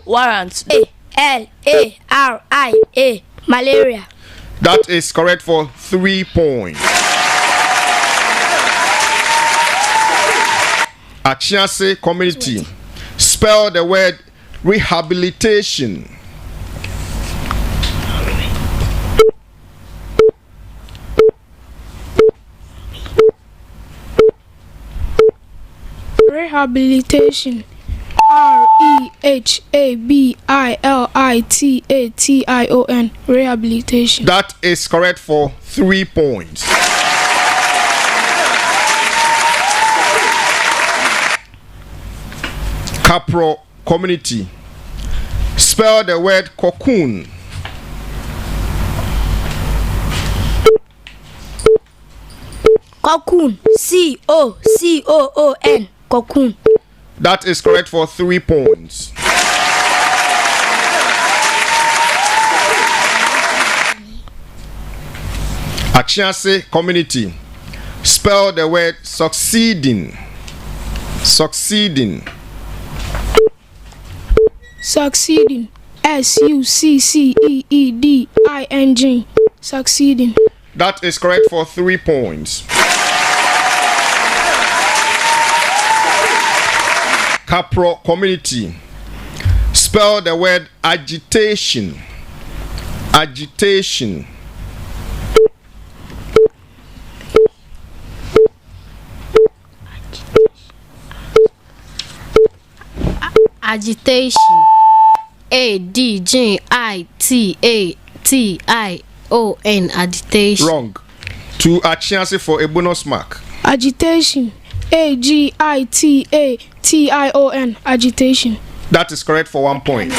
Warrant. Malaria. Malaria. That is correct for 3 points. Achiase community. Spell the word rehabilitation. Rehabilitation. Rehabilitation. Rehabilitation. That is correct for 3 points. Capro community. Spell the word cocoon. Cocoon. COCOON. Cocoon. That is correct for 3 points. Achiase community. Spell the word succeeding. Succeeding. Succeeding. SUCCEEDING. Succeeding. That is correct for 3 points. Capro community. Spell the word agitation. Agitation. Agitation. ADGITATION. Agitation. Wrong. To Achiase for a bonus mark. Agitation. AGITATION. Agitation. That is correct for 1 point.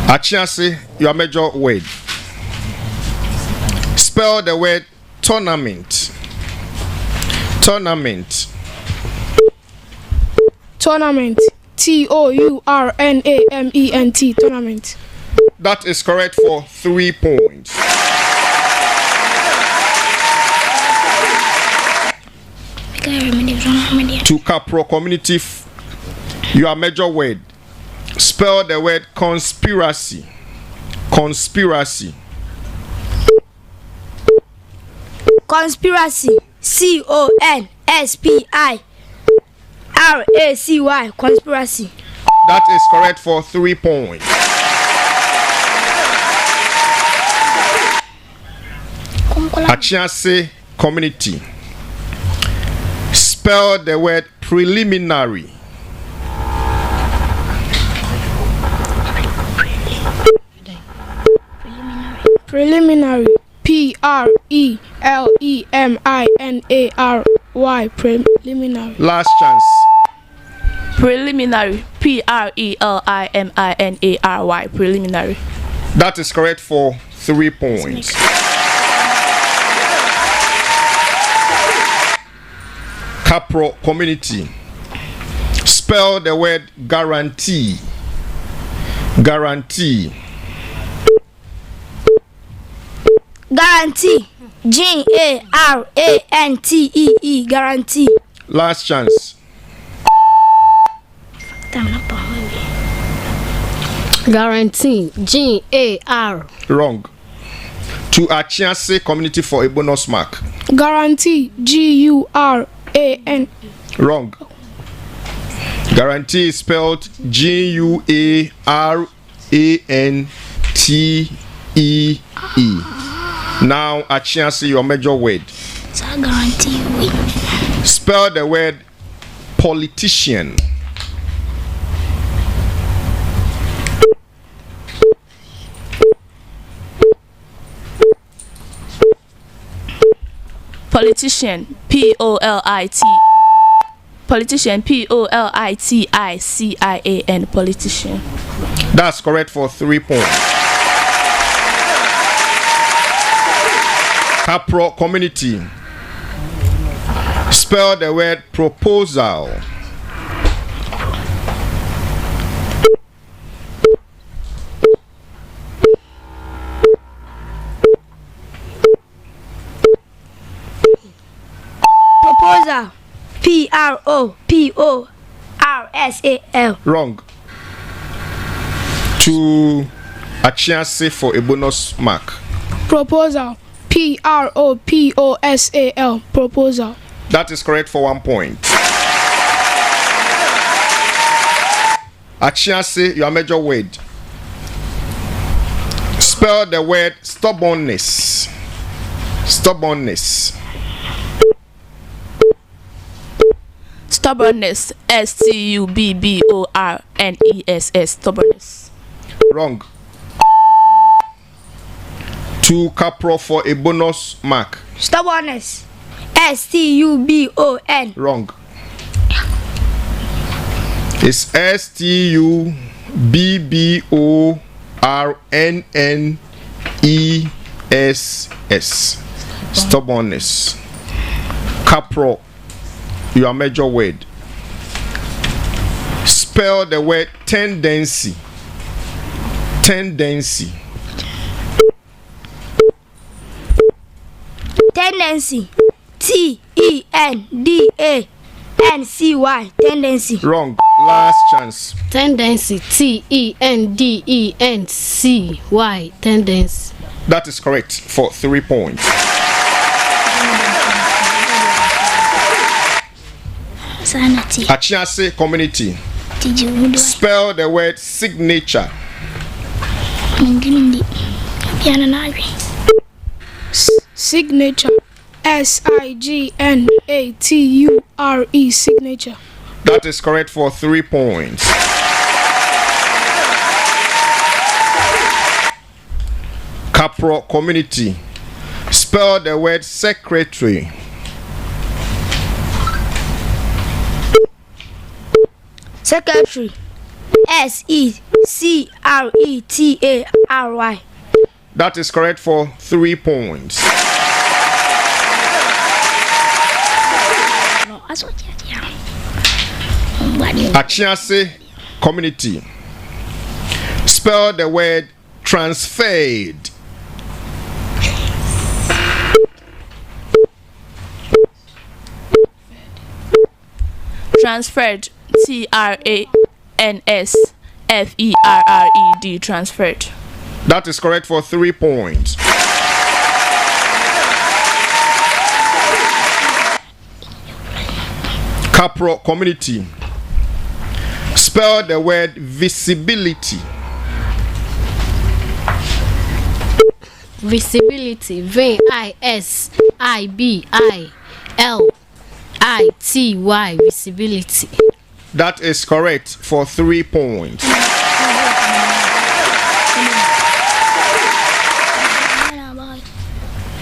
Achiase, your major word. Spell the word tournament. Tournament. Tournament. TOURNAMENT. Tournament. That is correct for 3 points. To Capro community, your major word. Spell the word conspiracy. Conspiracy. Conspiracy. CONSPIRACY. Conspiracy. That is correct for 3 points. Achiase community. Spell the word preliminary. Preliminary. PRELEMINARY. Preliminary. Last chance. Preliminary. PRELIMINARY. Preliminary. That is correct for 3 points. Capro community. Spell the word guarantee. Guarantee. Guarantee. GARANTEE. Guarantee. Last chance. Guarantee. GAR. Wrong. To Achiase community for a bonus mark. Guarantee. GURAN. Wrong. Guarantee is spelled GUARANTEE. Now Achiase, your major word. Spell the word politician. Politician. POLIT. Politician. POLITICIAN. Politician. That's correct for 3 points. Capro community. Spell the word proposal. Proposal. PROPORSAL. Wrong. To a chance for a bonus mark. Proposal. PROPOSAL. Proposal. That is correct for 1 point. A chance, your major word. Spell the word stubbornness. Stubbornness. Stubbornness. STUBBORNESS. Stubbornness. Wrong. To Capro for a bonus mark. Stubbornness. STUBON. Wrong. It's STUBBORNNESS. Stubbornness. Capro, your major word. Spell the word tendency. Tendency. Tendency. TENDANCY. Tendency. Wrong. Last chance. Tendency. TENDENCY. Tendency. That is correct for 3 points. Sanity. Achiase community. Spell the word signature. Signature. SIGNATURE. Signature. That is correct for 3 points. Capro community. Spell the word secretary. Secretary. SECRETARY. That is correct for 3 points. Achiase community. Spell the word transferred. Transferred. TRANSFERRED. Transferred. That is correct for 3 points. Capro community. Spell the word visibility. Visibility. VISIBILITY. Visibility. That is correct for 3 points.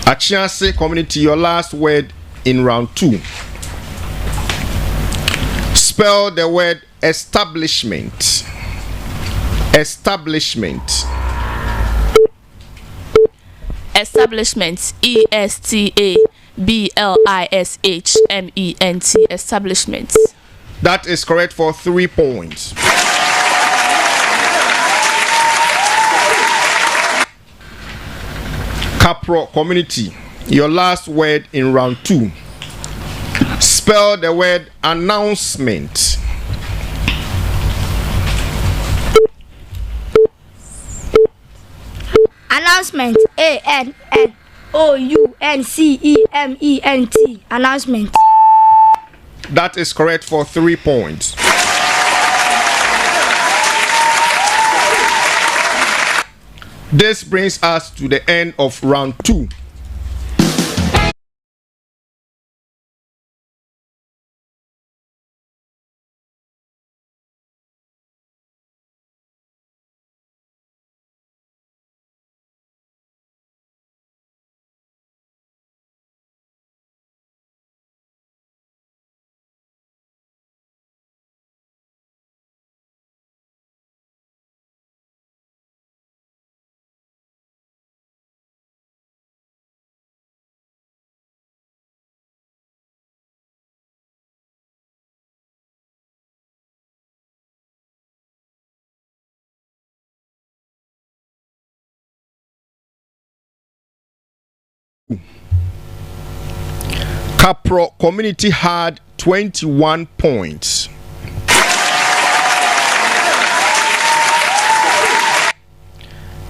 Achiase community, your last word in round 2. Spell the word establishment. Establishment. Establishment. ESTABLISHMENT. Establishment. That is correct for 3 points. Capro community, your last word in round 2. Spell the word announcement. Announcement. ANNOUNCEMENT. Announcement. That is correct for 3 points. This brings us to the end of round 2. Capro community had 21 points.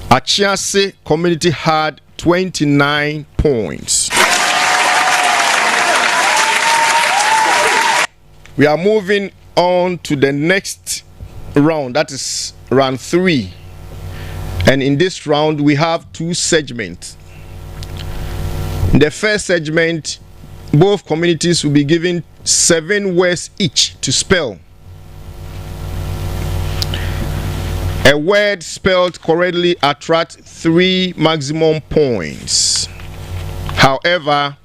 Achiase community had 29 points. We are moving on to the next round, that is round 3. And in this round, we have 2 segments. In the first segment, both communities will be given 7 words each to spell. A word spelled correctly attracts 3 maximum points. However,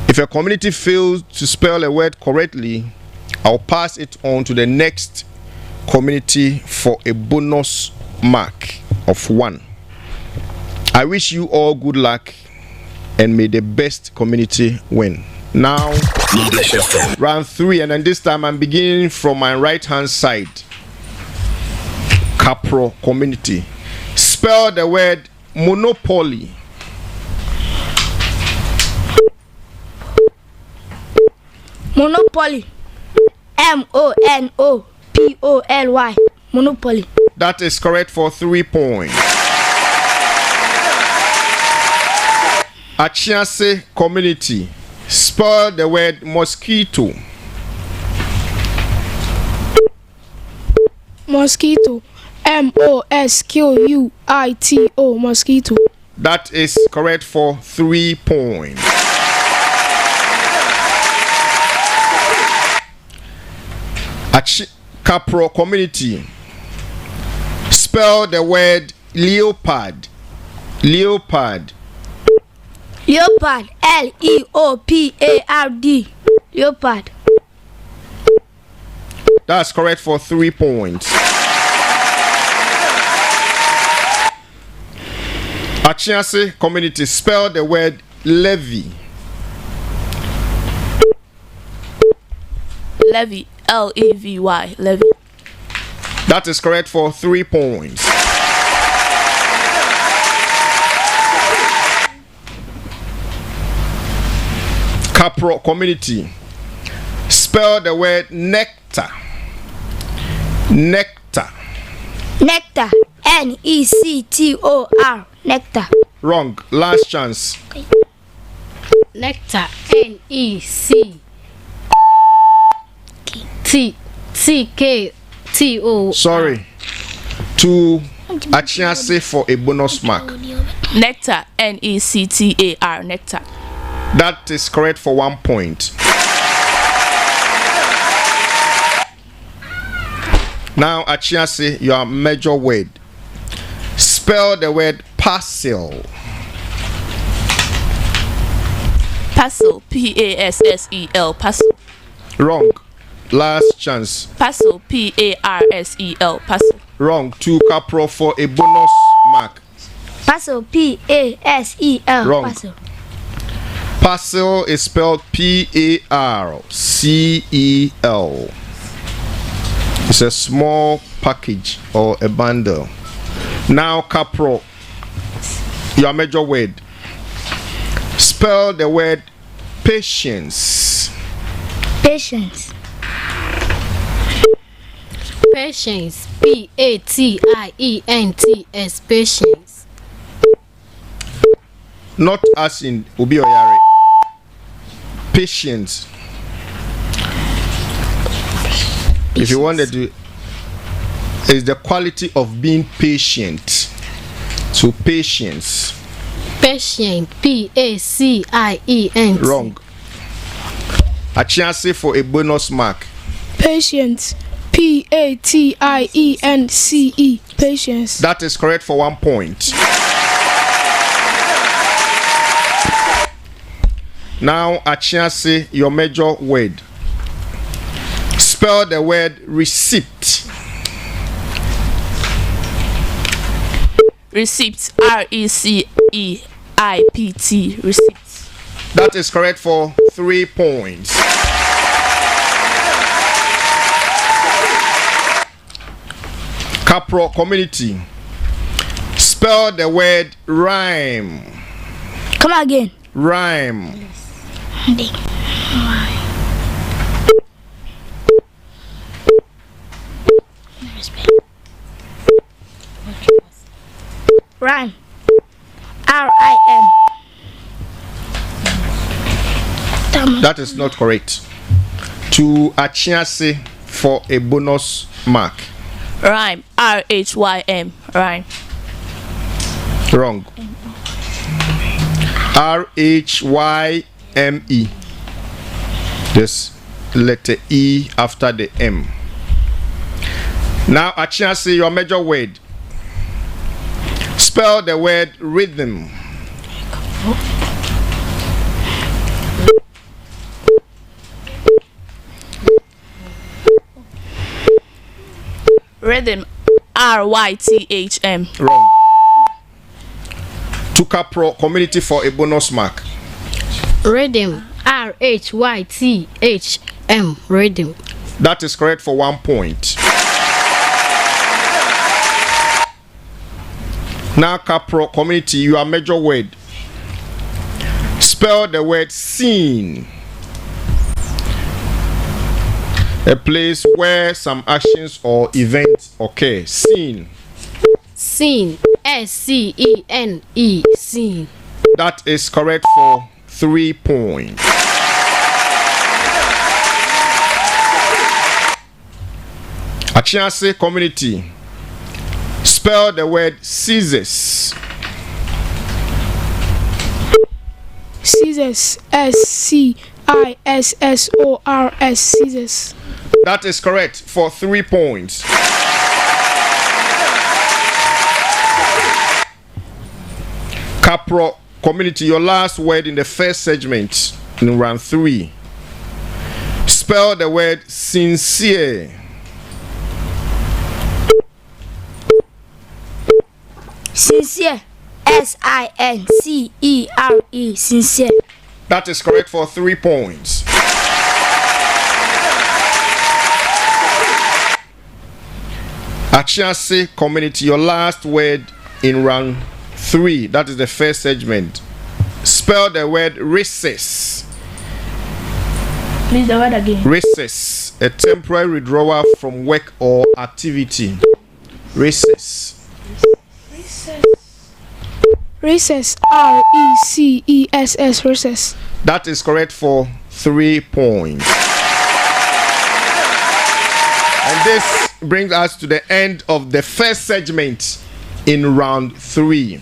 if a community fails to spell a word correctly, I'll pass it on to the next community for a bonus mark of 1. I wish you all good luck and may the best community win. Now, round 3, and then this time I'm beginning from my right hand side. Capro community. Spell the word monopoly. Monopoly. Monopoly. Monopoly. That is correct for 3 points. Achiase community. Spell the word mosquito. Mosquito. Mosquito. Mosquito. That is correct for 3 points. Capro community. Spell the word leopard. Leopard. Leopard. Leopard. Leopard. That's correct for 3 points. Achiase community. Spell the word levy. Levy. Levy. Levy. That is correct for 3 points. Capro community. Spell the word nectar. Nectar. Nectar. Nectar. Nectar. Wrong. Last chance. Nectar. Nectar. Sorry. To Achiase for a bonus mark. Nectar. Nectar. Nectar. That is correct for 1 point. Now, Achiase, your major word. Spell the word parcel. Parcel. Passel. Parcel. Wrong. Last chance. Parcel. Parcel. Parcel. Wrong. To Capro for a bonus mark. Parcel. Pasel. Wrong. Parcel. Parcel is spelled Parcel. It's a small package or a bundle. Now, Capro, your major word. Spell the word patience. Patience. Patience. Patience. Patience. Not as in Obi Oyare. Patience. If you wanted to, it's the quality of being patient. So patience. Patient. Patient. Wrong. Achiase for a bonus mark. Patience. Patience. Patience. That is correct for 1 point. Now, Achiase, your major word. Spell the word receipt. Receipt. Receipt. Receipt. That is correct for 3 points. Capro community. Spell the word rhyme. Come again. Rhyme. rhyme. R-I-M. That is not correct. To Achiase for a bonus mark. Rhyme. R-H-Y-M. Rhyme. Wrong. R-H-Y-M-E. This letter E after the M. Now, Achiase, your major word. Spell the word rhythm. Rhythm. R-Y-T-H-M. Wrong. Tukapro community for a bonus mark. Rhythm. R-H-Y-T-H-M. Rhythm. That is correct for 1 point. Now, Capro community, your major word. Spell the word scene. A place where some actions or events occur. Scene. Scene. S-C-E-N-E. Scene. That is correct for 3 points. Achiase community. Spell the word scissors. Scissors. S-C-I-S-S-O-R-S. Scissors. That is correct for 3 points. Capro community, your last word in the first segment in round 3. Spell the word sincere. Sincere. S-I-N-C-E-R-E. Sincere. That is correct for 3 points. Achiase community, your last word in round 3. That is the first segment. Spell the word recess. Please, the word again. Recess, a temporary withdrawal from work or activity. Recess. Recess. R-E-C-E-S-S. Recess. That is correct for 3 points. And this brings us to the end of the first segment in round 3.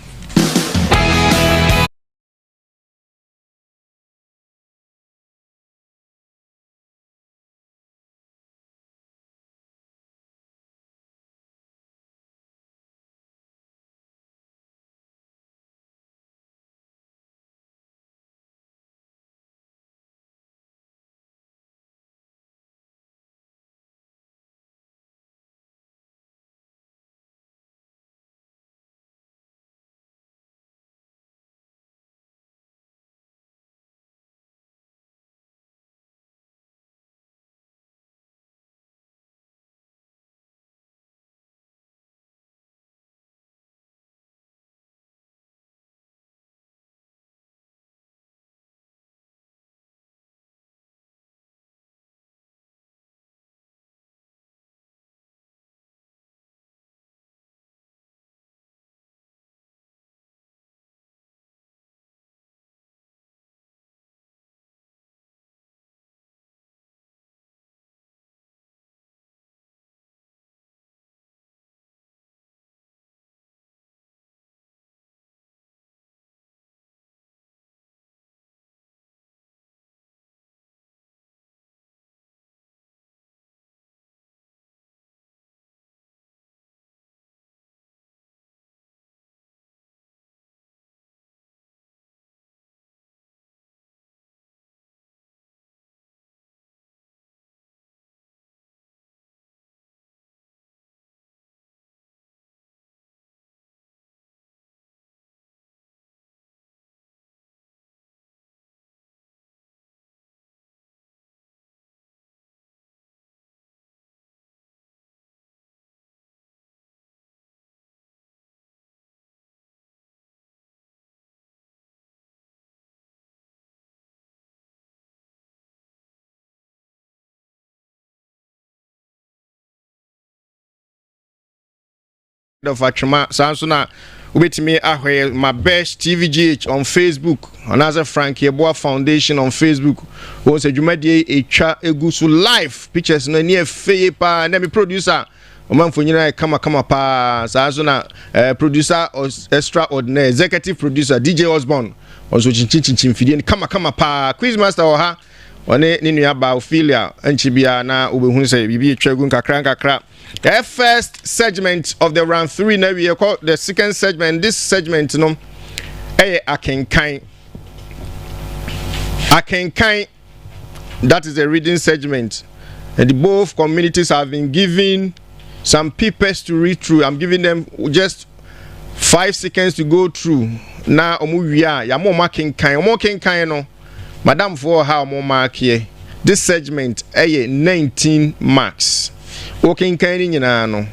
of Achuma Sansona with me Mabesh TVGH on Facebook, another Frank Yeboah Foundation on Facebook. Once a Jumadi Echa Egusu live pictures no near Fepa and then producer. Oman Funyina kama pa Sansona producer extraordinary executive producer DJ Osborne also chin fidien kama pa quizmaster oha one ni nua ba Ophelia anchibia na obehu say bibi twagun kakra. The first segment of the round 3 now we call the second segment. This segment no akenkan, that is a reading segment, and both communities have been given some papers to read through. I'm giving them just 5 seconds to go through. Now omuwia ya mo makenkan no madam for how mo mark here. This segment 19 marks. Walking kind no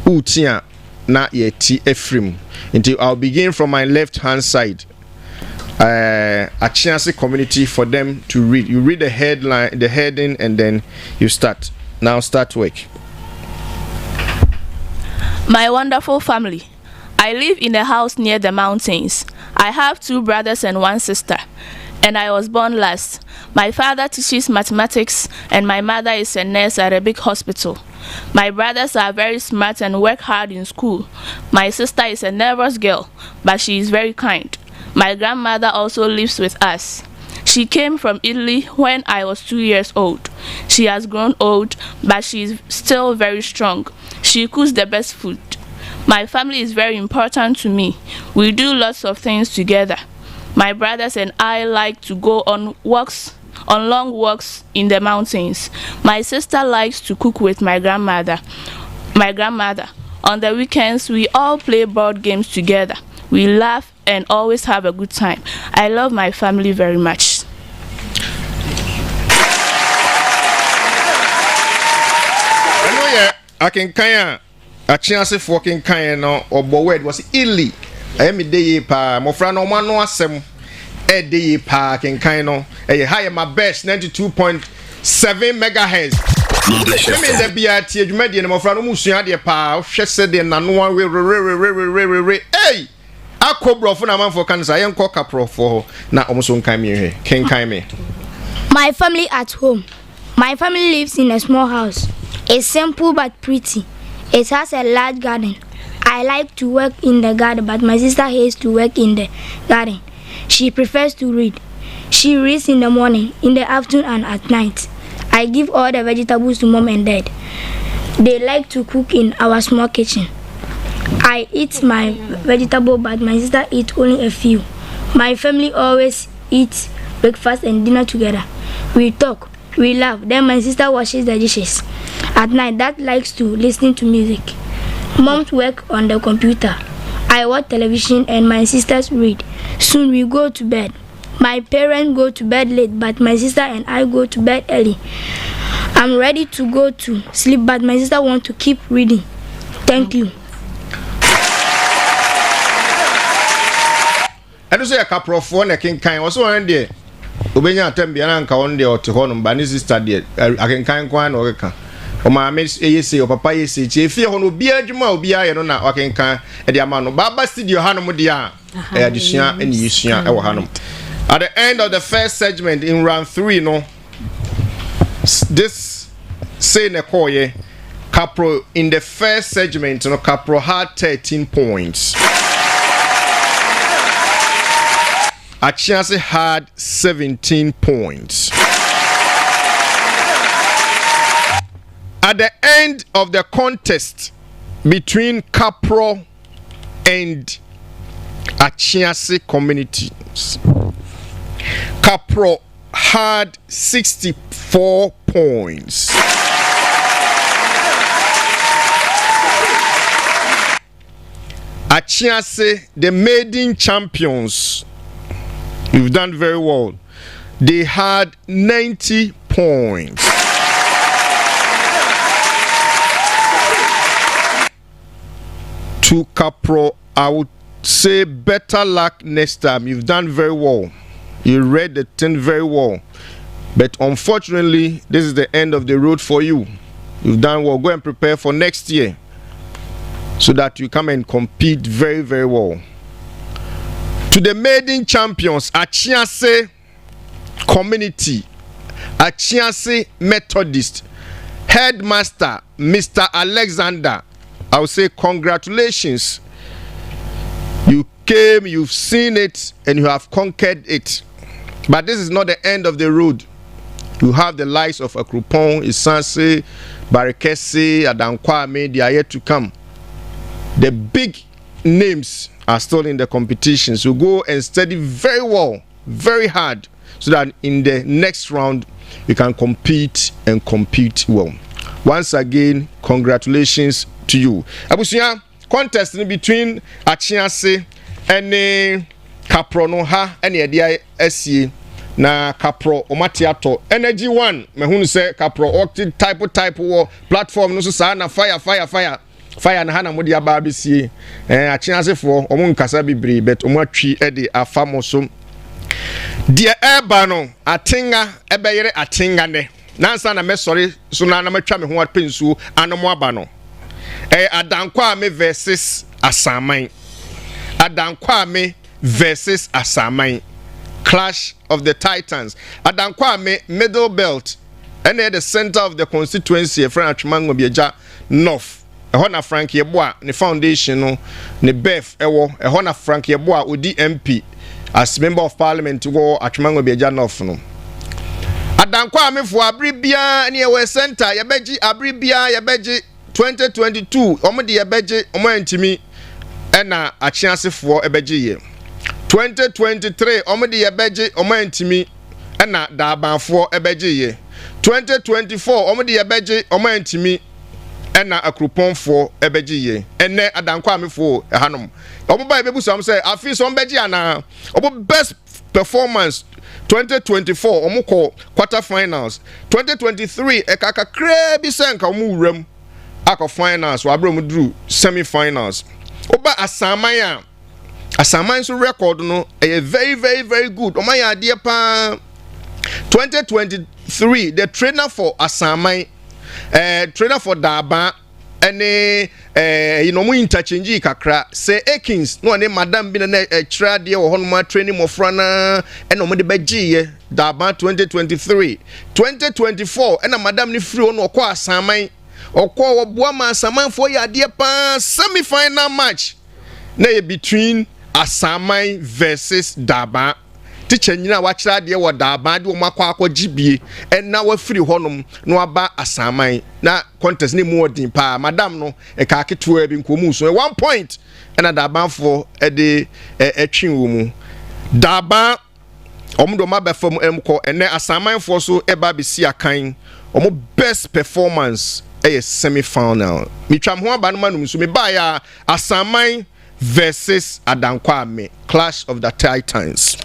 utia na yeti efrim. Until I'll begin from my left hand side. A chance community for them to read. You read the headline, the heading, and then you start. Now start work. My wonderful family. I live in a house near the mountains. I have 2 brothers and 1 sister, and I was born last. My father teaches mathematics, and my mother is a nurse at a big hospital. My brothers are very smart and work hard in school. My sister is a nervous girl, but she is very kind. My grandmother also lives with us. She came from Italy when I was 2 years old. She has grown old, but she is still very strong. She cooks the best food. My family is very important to me. We do lots of things together. My brothers and I like to go on long walks in the mountains. My sister likes to cook with my grandmother. On the weekends, we all play board games together. We laugh and always have a good time. I love my family very much. I can kaya a chance of walking kaya no or word was illy. I am a day pa mofra no man no asem a day pa can kaya a higher my best 92.7 megahertz. I mean the BRT you made in mofra no musia de pa said the nano re hey I cobra for a man for cancer. I am cocker pro for na almost on come here can kai me. My family at home. My family lives in a small house. It's simple but pretty. It has a large garden. I like to work in the garden, but my sister hates to work in the garden. She prefers to read. She reads in the morning, in the afternoon, and at night. I give all the vegetables to mom and dad. They like to cook in our small kitchen. I eat my vegetable, but my sister eats only a few. My family always eats breakfast and dinner together. We talk, we laugh, then my sister washes the dishes. At night, Dad likes to listen to music. Moms work on the computer. I watch television and my sisters read. Soon we go to bed. My parents go to bed late, but my sister and I go to bed early. I'm ready to go to sleep, but my sister wants to keep reading. Thank you. I don't say a couple of one can kind also one day. Obenya Tembiana and Kaonde or Tohonum, Banis studied. I can kind one or o ma miss say o papa yesi che fie ho no bia adwuma obi aye no na o kenkan e dia ma no baba studio hanom dia e adesua eni yesua e wo hanom. At the end of the first segment in round 3 no this say ne koye Capro in the first segment no Capro had 13 points. Achiase had 17 points. At the end of the contest between Capro and Achiase communities, Capro had 64 points. Achiase, the maiden champions, you've done very well. They had 90 points. To Capro, I would say better luck next time. You've done very well. You read the thing very well. But unfortunately, this is the end of the road for you. You've done well. Go and prepare for next year. so that you come and compete very, very well. To the maiden champions, Achiase Community, Achiase Methodist, Headmaster Mr. Alexander, I will say congratulations. You came, you've seen it, and you have conquered it. But this is not the end of the road. You have the likes of Akrupon, Isanse, Barikese, Adankwame, they are yet to come. The big names are still in the competition. So go and study very well, very hard, so that in the next round you can compete and compete well. Once again, congratulations to you. Abusuya, contest between Achiase and Kapro no ha and the SC na Kapro Omatiato Energy One. Mehunu say Kapro Octi type war platform no so sa na fire na hana modi aba besie Achiase for omo nkasa bibiri but omo atwi e de afamo so de eba no atinga ebeyere atinga ne nansa na mesori so na matwa me ho apensu anomo aba no Adankwame versus Asaman. Adankwame versus Asaman. Clash of the Titans. Adankwame middle belt and at the center of the constituency friend Atmango Bieja North. Ehona Frank Yeboah ne foundation no ne Beth ewo ehona Frank Yeboah odi MP as member of parliament wo Atmango Bieja North no. Adankwame fo abribia ne we center yebeji abribia yebeji 2022 omo de yebeji omo antimi ena Achiasefo ebeji ye 2023 omo de yebeji omo antimi ena Dabanfo ebeji ye 2024 omo de yebeji omo antimi ena Akruponfo ebeji ye ene Adankwamefo ehanom omo ba ebebu so am say afi so beji ana omo best performance 2024 omo ko quarter finals 2023 ekaka krebi senka omo wuram akọ finals wa abro drew semi finals oba asaman so record no very very very good omaya ade pa 2023 the trainer for asaman trainer for Daba ene mu interchange kakra say Akins no ne madam bi na tra de wo hono ma training mofra na ene mo de begiye Daba 2024 ene madam ni free ono kwa asaman okwa oboa ma asamanfo ya de pa semi final match na between Asaman versus Daba teacher nyina wa kira de wo Daba de wo makwa akogibie en na wa free honom no aba Asaman na contest ne mu odin pa madam no e ka ketewa bi nkomu so 1 point na Daba for e de etwen wo mu Daba omudo mabefam emko ene Asaman for so e ba be si akan omo best performance a semi-final. Mitram ho aba no manum so me ba ya Asaman versus Adankwame, Clash of the Titans.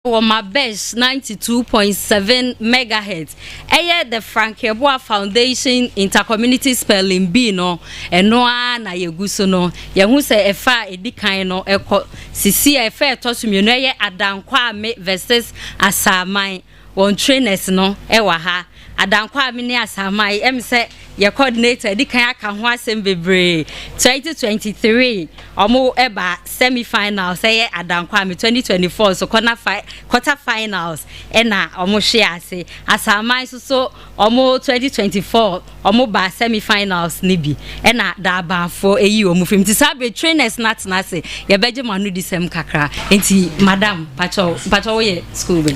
Mabesh 92.7 megahertz. The Yeboah Foundation Intercommunity Spelling Bee no eno na yeguso no yehu se efa edikan no ekọ sisi efa tosu mienu Adankwa me versus Asaman won trainers no ewa ha Adankwa me ne Asaman em se your coordinator edikan aka ho asem bebre 2023 omo eba semi-finals Adankwa me 2024 so quarter finals ena omo share ase Asaman so omo 2024 omo ba semi-finals ni bi ena da ba for eyi omo film ti sabe trainers na se ye beje manu disem kakra enti madam pacho ye school be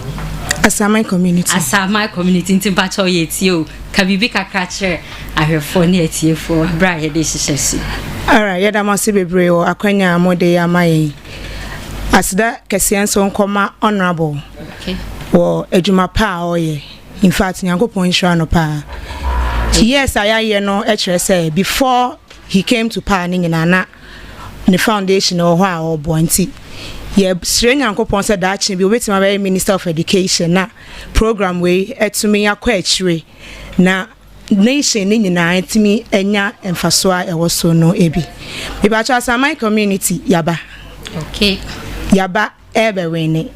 Asaman community nti pacho ye ti o kabibi kakra chere ahwefo ne atiefo bra ye de hyehyesi. Alright, yada masi bebre o akwanya amode amaye. Asida kesienso nkoma honorable. Okay. Wo ejuma pa oye. In fact, nyankopon nhira no pa. Yes, ayaye no say before he came to pa ni nyina na the foundation o ho a obo nti. Ye sire nyankopon say da chi bi obetima be minister of education na program we etumi akwa achire na nation ni nyina etimi enya emfaso a ewo so no ebi. Biba cha Asaman community yaba. Okay. Yaba ebe winning.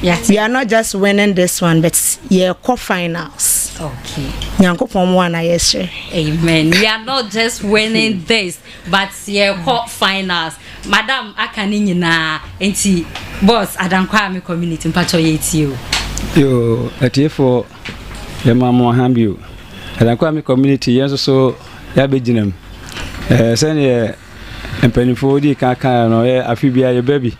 Yes. We are not just winning this one, but yeah, co-finals. Okay. Nyankopon mo na yeshe. Amen. We are not just winning this, but yeah, co-finals. Madam akani nyina enti boss Adankwa me community mpacho yeti o. Yo, atiefo ye mamo hambio. Adankwa me community yenso so ya beginem. Sene empanifo di kan no ye afibia ye baby.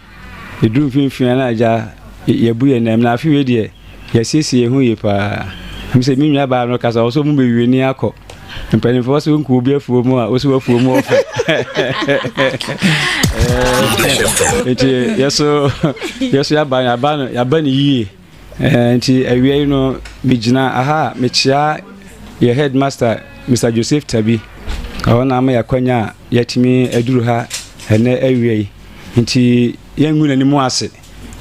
Edum finfin na aja yebu ye nem na afiwe de ye sisi ye hu ye pa. Mse mi nwa ba no kasa oso mu bewie ni akọ. Empanifo so nku obi afuo mu a oso afuo mu ofe. Eti yeso yaba ni yie. Enti awie no migina aha mechia ye headmaster Mr. Joseph Tabi. Ona ma yakwanya yatimi aduru ha ene awie. Nti yengu na nimu ase.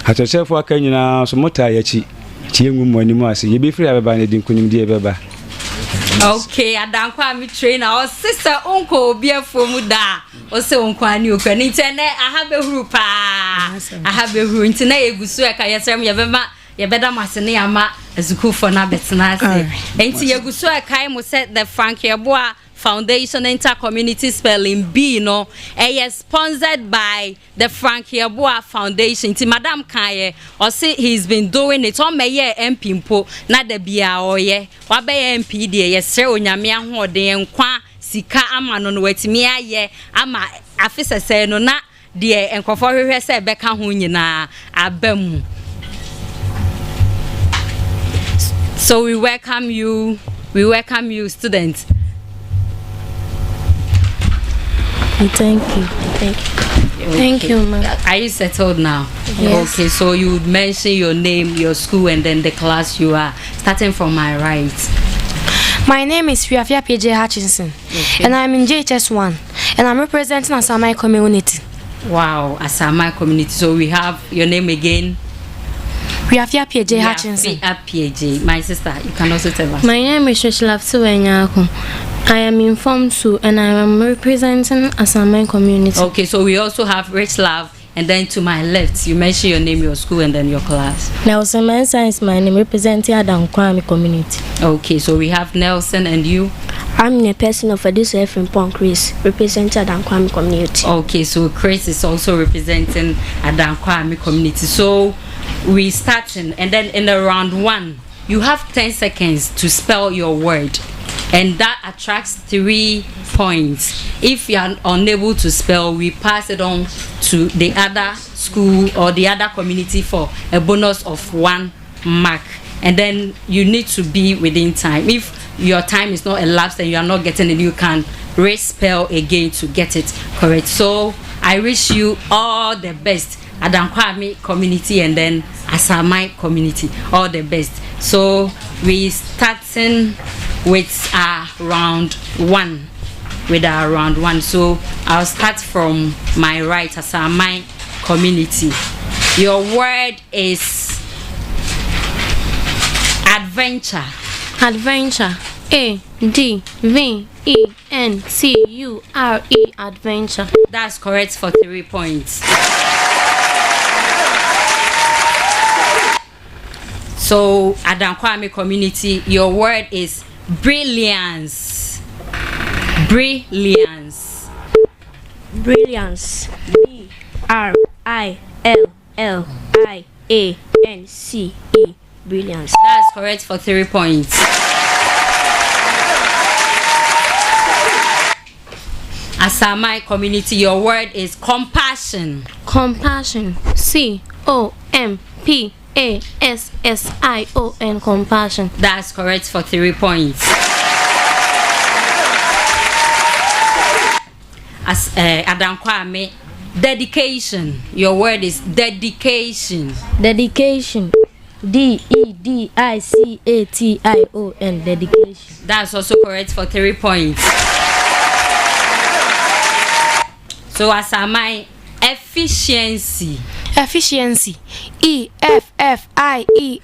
Hatosefo aka nyina so mota yachi. Ti yengu mo nimu ase. Ye be free abeba na dinkunim die beba. Okay, Adankwa mi trainer or sister uncle biafo mu da. O se uncle ani okani ntene ahabehuru pa. Ahabehuru ntene egusu aka yesem ye beda masene ama azukufo na betena ase. Enti egusu aka mo se the Yeboah Foundation Intercommunity Spelling Bee no sponsored by the Yeboah Foundation. Ti Madam Kaye or say he's been doing it on meye MP mpo na de bia oye wa be MP de yesre onyame ahode nkwa sika ama no wetimi aye ama afisa se no na de enkofo hwehwe se beka ho nyina abam. So we welcome you students. Thank you. Thank you, ma'am. Are you settled now? Yes. Okay, so you would mention your name, your school, and then the class you are. Starting from my right. My name is Fiafia PJ Hutchinson, and I'm in JHS 1, and I'm representing Asaman community. Wow, Asaman community. So we have your name again. Fiafia PJ Hutchinson. PJ. My sister, you can also tell us. My name is Shoshlaf Suwenyako. I am informed too, and I am representing Asaman community. Okay, so we also have Rich Love, and then to my left, you mention your name, your school, and then your class. Nelson Mensah is my name, representing Adankwa community. Okay, so we have Nelson and you. I'm a person of Adisa from Pont Chris, representing Adankwa community. Okay, so Chris is also representing Adankwa community. So we starting, and then in the round 1, you have 10 seconds to spell your word. And that attracts 3 points. If you are unable to spell, we pass it on to the other school or the other community for a bonus of 1 mark. And then you need to be within time. If your time is not elapsed and you are not getting it, you can re-spell again to get it correct. So I wish you all the best. Adankwa community and then Asaman community, all the best. So we starting with round 1. So I'll start from my right, Asaman community. Your word is Adventure. Adventure. ADVENCURE. Adventure. That's correct for 3 points. So, Adankwame community, your word is brilliance. Brilliance. Brilliance. BRILLIANCE. Brilliance. That's correct for 3 points. Asamai community, your word is compassion. Compassion. COMPASSION. Compassion. That's correct for 3 points. As Adankwame, dedication. Your word is dedication. Dedication. DEDICATION. Dedication. That's also correct for 3 points. So Asamai, efficiency. Efficiency. EFFIENCY.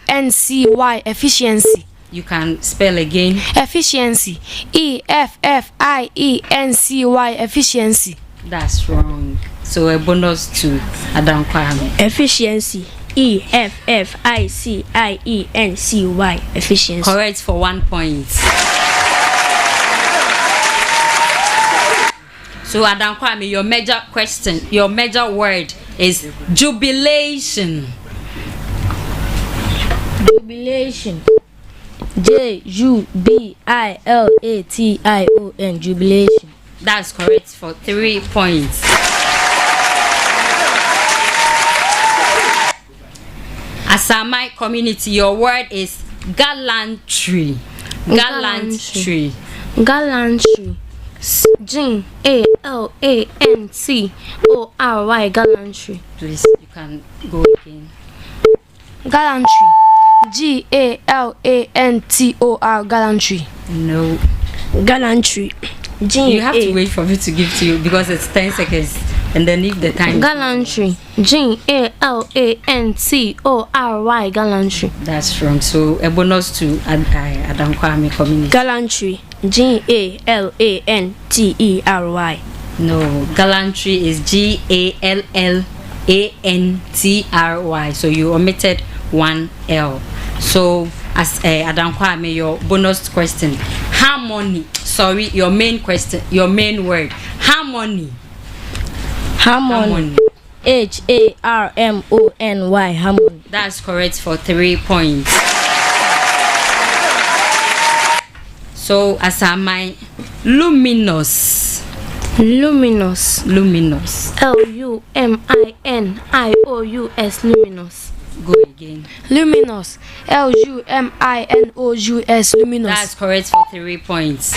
Efficiency. You can spell again. Efficiency. EFFIENCY. Efficiency. That's wrong. So a bonus to Adankwame. Efficiency. EFFICIENCY. Efficiency. Correct for 1 point. So Adankwame, your major question, your major word is jubilation. Jubilation. JUBILATION. Jubilation. That's correct for 3 points. Asamai community, your word is gallantry. Gallantry. Gallantry. GALANTORY. Gallantry. Please, you can go again. Gallantry. GALANTOR. Gallantry. No. Gallantry. You have to wait for me to give to you because it's 10 seconds and then leave the time. Gallantry. GALANTORY. Gallantry. That's wrong. So a bonus to Adankwame community. Gallantry. GALANTERY. No, gallantry is GALLANTRY. So you omitted 1 L. So as Adankwame, your bonus question, harmony. Sorry, your main question, your main word, harmony. Harmony. HARMONY. Harmony. That's correct for 3 points. So Asamai, luminous. Luminous. Luminous. LUMINIOUS. Luminous. Go again. Luminous. LUMINOUS. Luminous. That's correct for 3 points.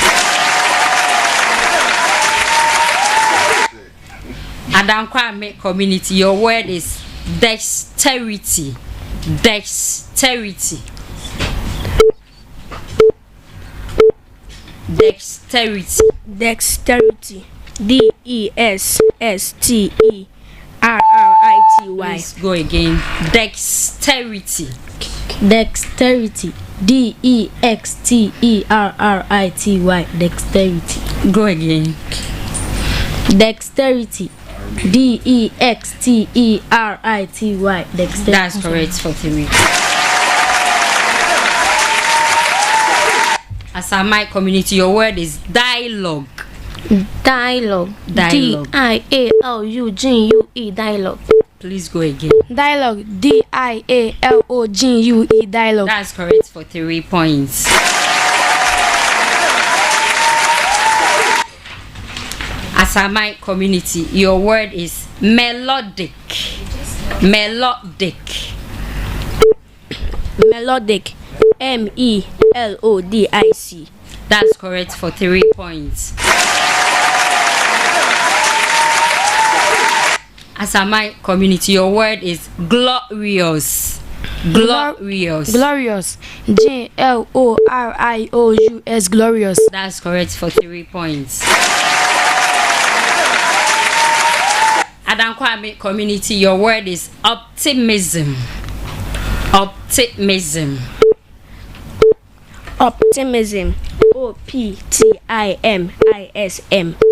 Adankwame community, your word is dexterity. Dexterity. Dexterity. Dexterity. DESSTERRITY. Please go again. Dexterity. Dexterity. DEXTERRITY. Dexterity. Go again. Dexterity. DEXTERITY. Dexterity. That's correct for 3. Asamai community, your word is dialogue. Dialogue. Dialogue. DIALOGUE. Dialogue. Please go again. Dialogue. DIALOGUE. Dialogue. That's correct for 3 points. Asamai community, your word is melodic. Melodic. Melodic. MELODIC. That's correct for 3 points. Asamai community, your word is glorious. Glorious. Glorious. GLORIOUS. Glorious. That's correct for 3 points. Adankwame community, your word is optimism. Optimism. Optimism. OPTIMISM.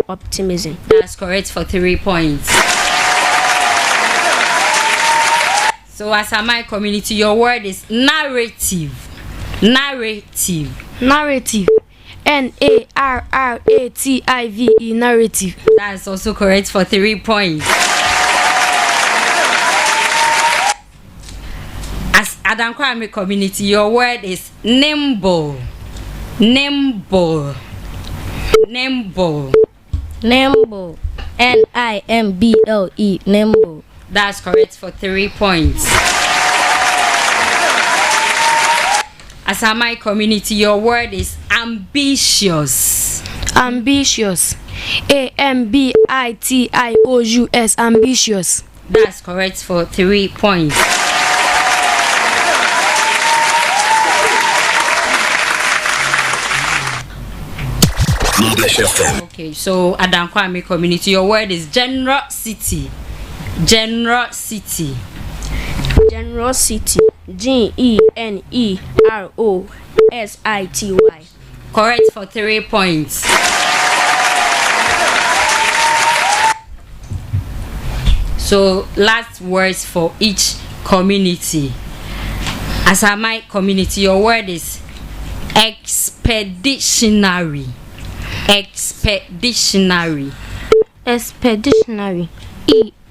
Optimism. That's correct for 3 points. So as a my community, your word is narrative. Narrative. Narrative. NARRATIVE. Narrative. That's also correct for 3 points. As Adankwame community, your word is nimble. Nimble. Nimble. Nimble. NIMBLE. Nimble. That's correct for 3 points. As a my community, your word is ambitious. Ambitious. AMBITIOUS. Ambitious. That's correct for 3 points. Okay, so Adankwame community, your word is generosity. Generosity. Generosity. GENEROSITY. Correct for 3 points. So last words for each community. As a my community, your word is expeditionary. Expeditionary. Expeditionary.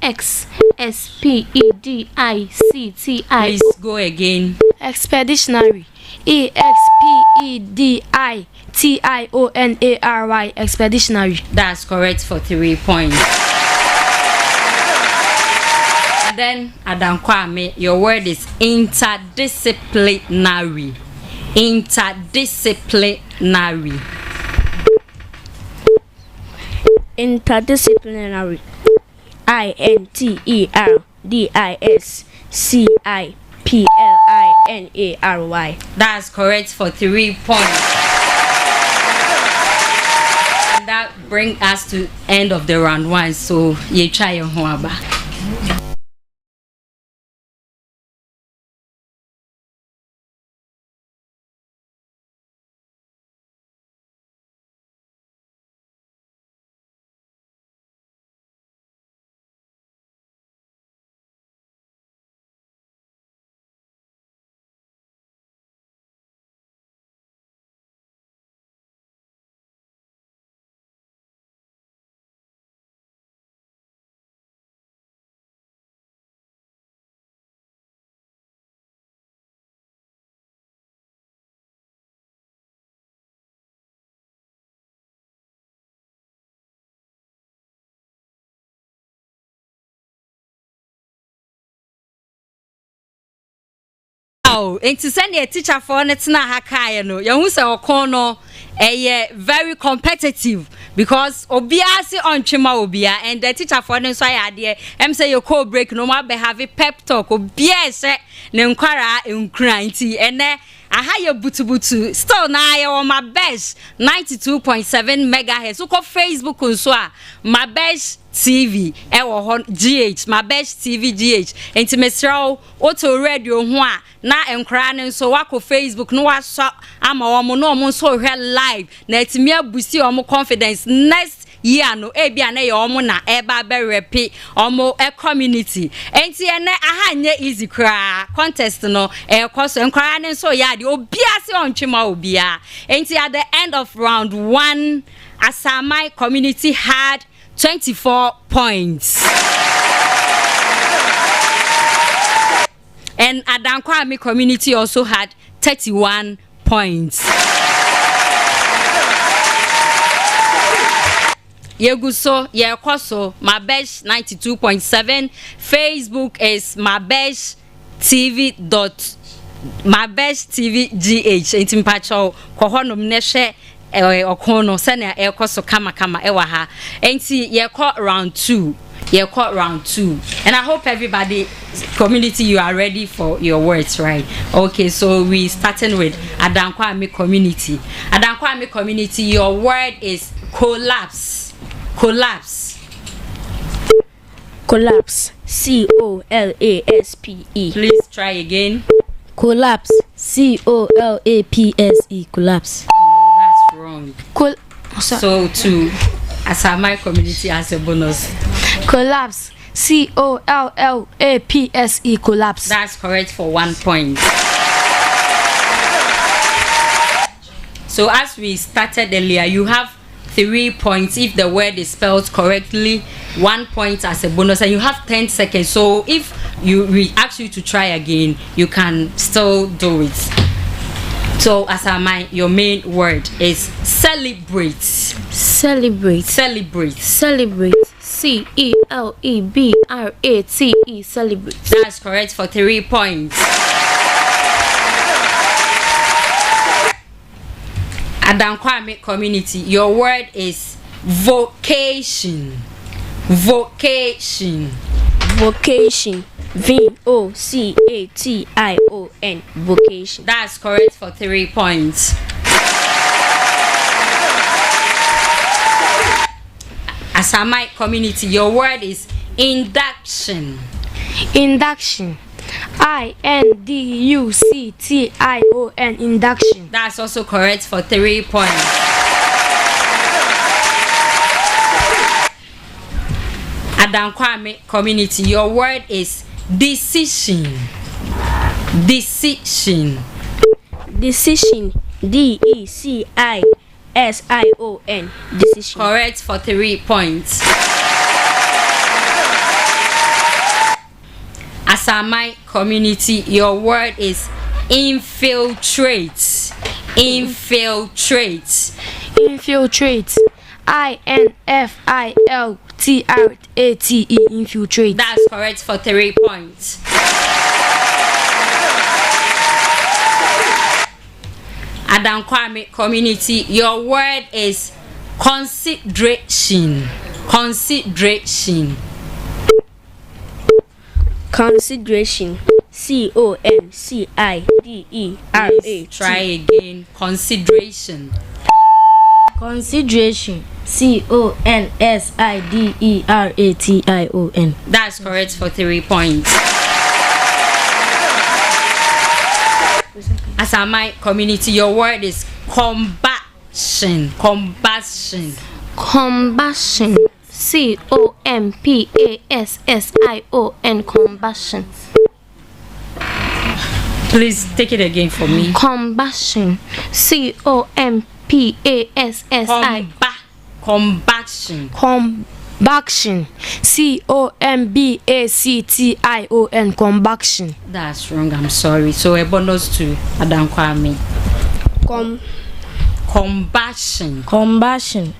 EXPEDICTI. Please go again. Expeditionary. EXPEDITIONARY. Expeditionary. That's correct for 3 points. And then Adankwame, your word is interdisciplinary. Interdisciplinary. Interdisciplinary. INTERDISCIPLINARY. That's correct for 3 points. And that brings us to end of the round 1. So you try your hoaba. Enti send a teacher for net na hakaye no yehu se okon no very competitive because obia se ontwema obia and the teacher for no so ade em say your call break no ma be have pep talk obia se ne nkwara enkura nti ene aha ye butubutu still na ye o Mabesh 92.7 megahertz uko Facebook nso a Mabesh TV ewo hon GH Mabesh TV GH enti mesrawo auto radio ho a na enkra ne nso wako Facebook no waso ama wo no mo nso hwe live na etimi abusi o confidence next year no ebia na ye omo na eba be repi omo community enti ene aha nye easy kra contest no koso enkra ne nso ya de obia se ontwema obia enti at the end of round 1 Asamai community had 24 points. And Adankwame community also had 31 points. Yeguso, Yekoso, Mabesh 92.7. Facebook is Mabesh TV. Mabesh TV GH. Entimpacho, Kohonom Neshe. Okono sene ekoso kama ewa ha enti ye call round 2 and I hope everybody community you are ready for your words, right? Okay, so we starting with Adankwame community. Adankwame community, your word is collapse. Collapse. Collapse. COLASPE. Please try again. Collapse. COLAPSE. Collapse. No, that's wrong. So to Asamai community as a bonus. Collapse. COLLAPSE. Collapse. That's correct for 1 point. So as we started earlier, you have 3 points if the word is spelled correctly, 1 point as a bonus, and you have 10 seconds. So if we ask you to try again, you can still do it. So your main word is celebrate. Celebrate. Celebrate. Celebrate. CELEBRATE. Celebrate. That's correct for 3 points. Adankwame community, your word is vocation. Vocation. Vocation. VOCATION. Vocation. That's correct for 3 points. Asamai community, your word is induction. Induction. INDUCTION. Induction. That's also correct for 3 points. Adankwame community, your word is decision. Decision. Decision. DECISION. Decision. Correct for 3 points. Asamai community, your word is infiltrate. Infiltrate. Infiltrate. INFILTRATE. Infiltrate. That's correct for 3 points. Adankwame community, your word is consideration. Consideration. Consideration. CONCIDERA. Try again. Consideration. Consideration. CONSIDERATION. That's correct for 3 points. Asamai community, your word is combustion. Combustion. Combustion. COMPASSION. Combustion. Please take it again for me. Combustion. COMPASSION. Combustion. Combustion. COMBACTION. Combustion. That's wrong. I'm sorry. So a bonus to Adankwame. Combustion. Combustion. COMBASSION.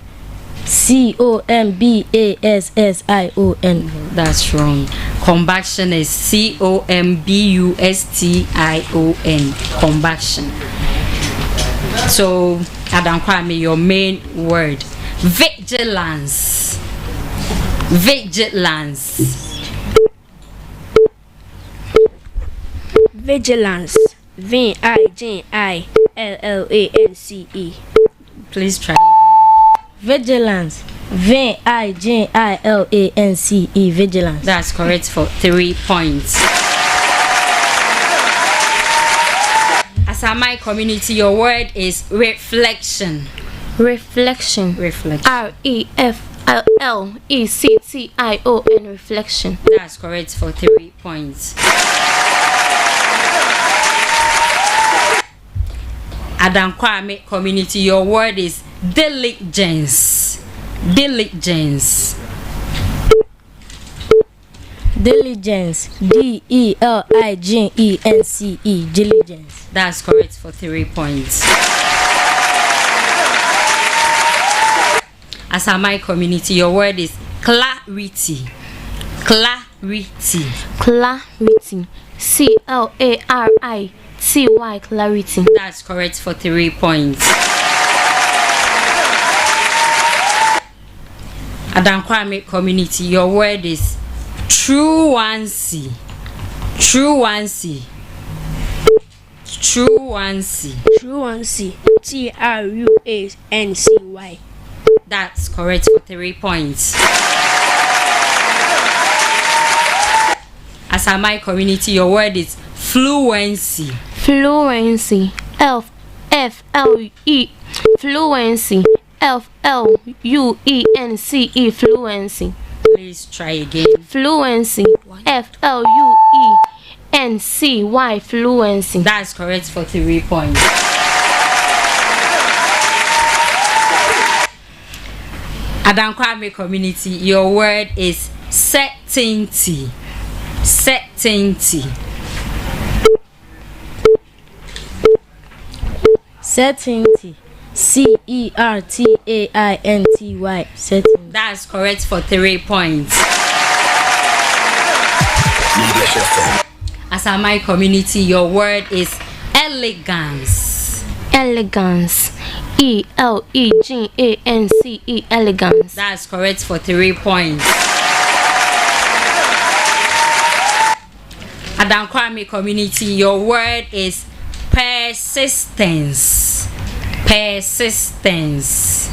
That's wrong. Combustion is COMBUSTION. Combustion. So Adankwame, your main word, vigilance. Vigilance. Vigilance. VIGILLANCE. Please try. Vigilance. VIGILANCE. Vigilance. That's correct for 3 points. Asamai community, your word is reflection. Reflection. Reflection. REFLECTION. Reflection. That's correct for 3 points. Adankwame community, your word is diligence. Diligence. Diligence. DELIGENCE. Diligence. That's correct for 3 points. Asamai community, your word is clarity. Clarity. Clarity. CLARITY. Clarity. That's correct for 3 points. Adankwame community, your word is truancy. Truancy. Truancy. Truancy. TRUANCY. That's correct for 3 points. Asamai community, your word is Fluency. Fluency. F-L-E. Fluency. F-L-U-E-N-C-E. Fluency. Please try again. Fluency. F-L-U-E-N-C-Y. Fluency. That's correct for 3 points. Adankwame community, your word is certainty. Certainty. Certainty. C-E-R-T-A-I-N-T-Y. Certainty. That's correct for 3 points. As my community, your word is elegance. Elegance. E-L-E-G-A-N-C-E. Elegance. That's correct for 3 points. Adankwame community, your word is persistence. Persistence.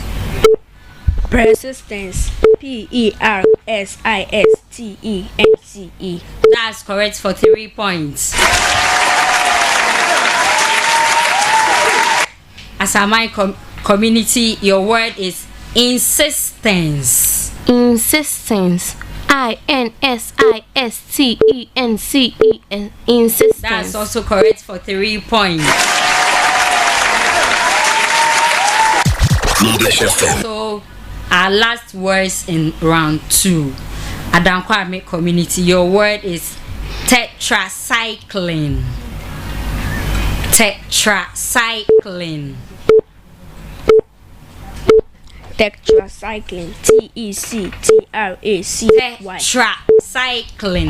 Persistence. P-E-R-S-I-S-T-E-N-C-E. That's correct for 3 points. As my community, your word is insistence. Insistence. I-N-S-I-S-T-E-N-C-E. Insistence. That's also correct for 3 points. So, our last words in round 2. Adankwame community, your word is tetracycline. Tetracycline. Tetracycline. T-E-C-T-R-A-C-Y. Tetracycline.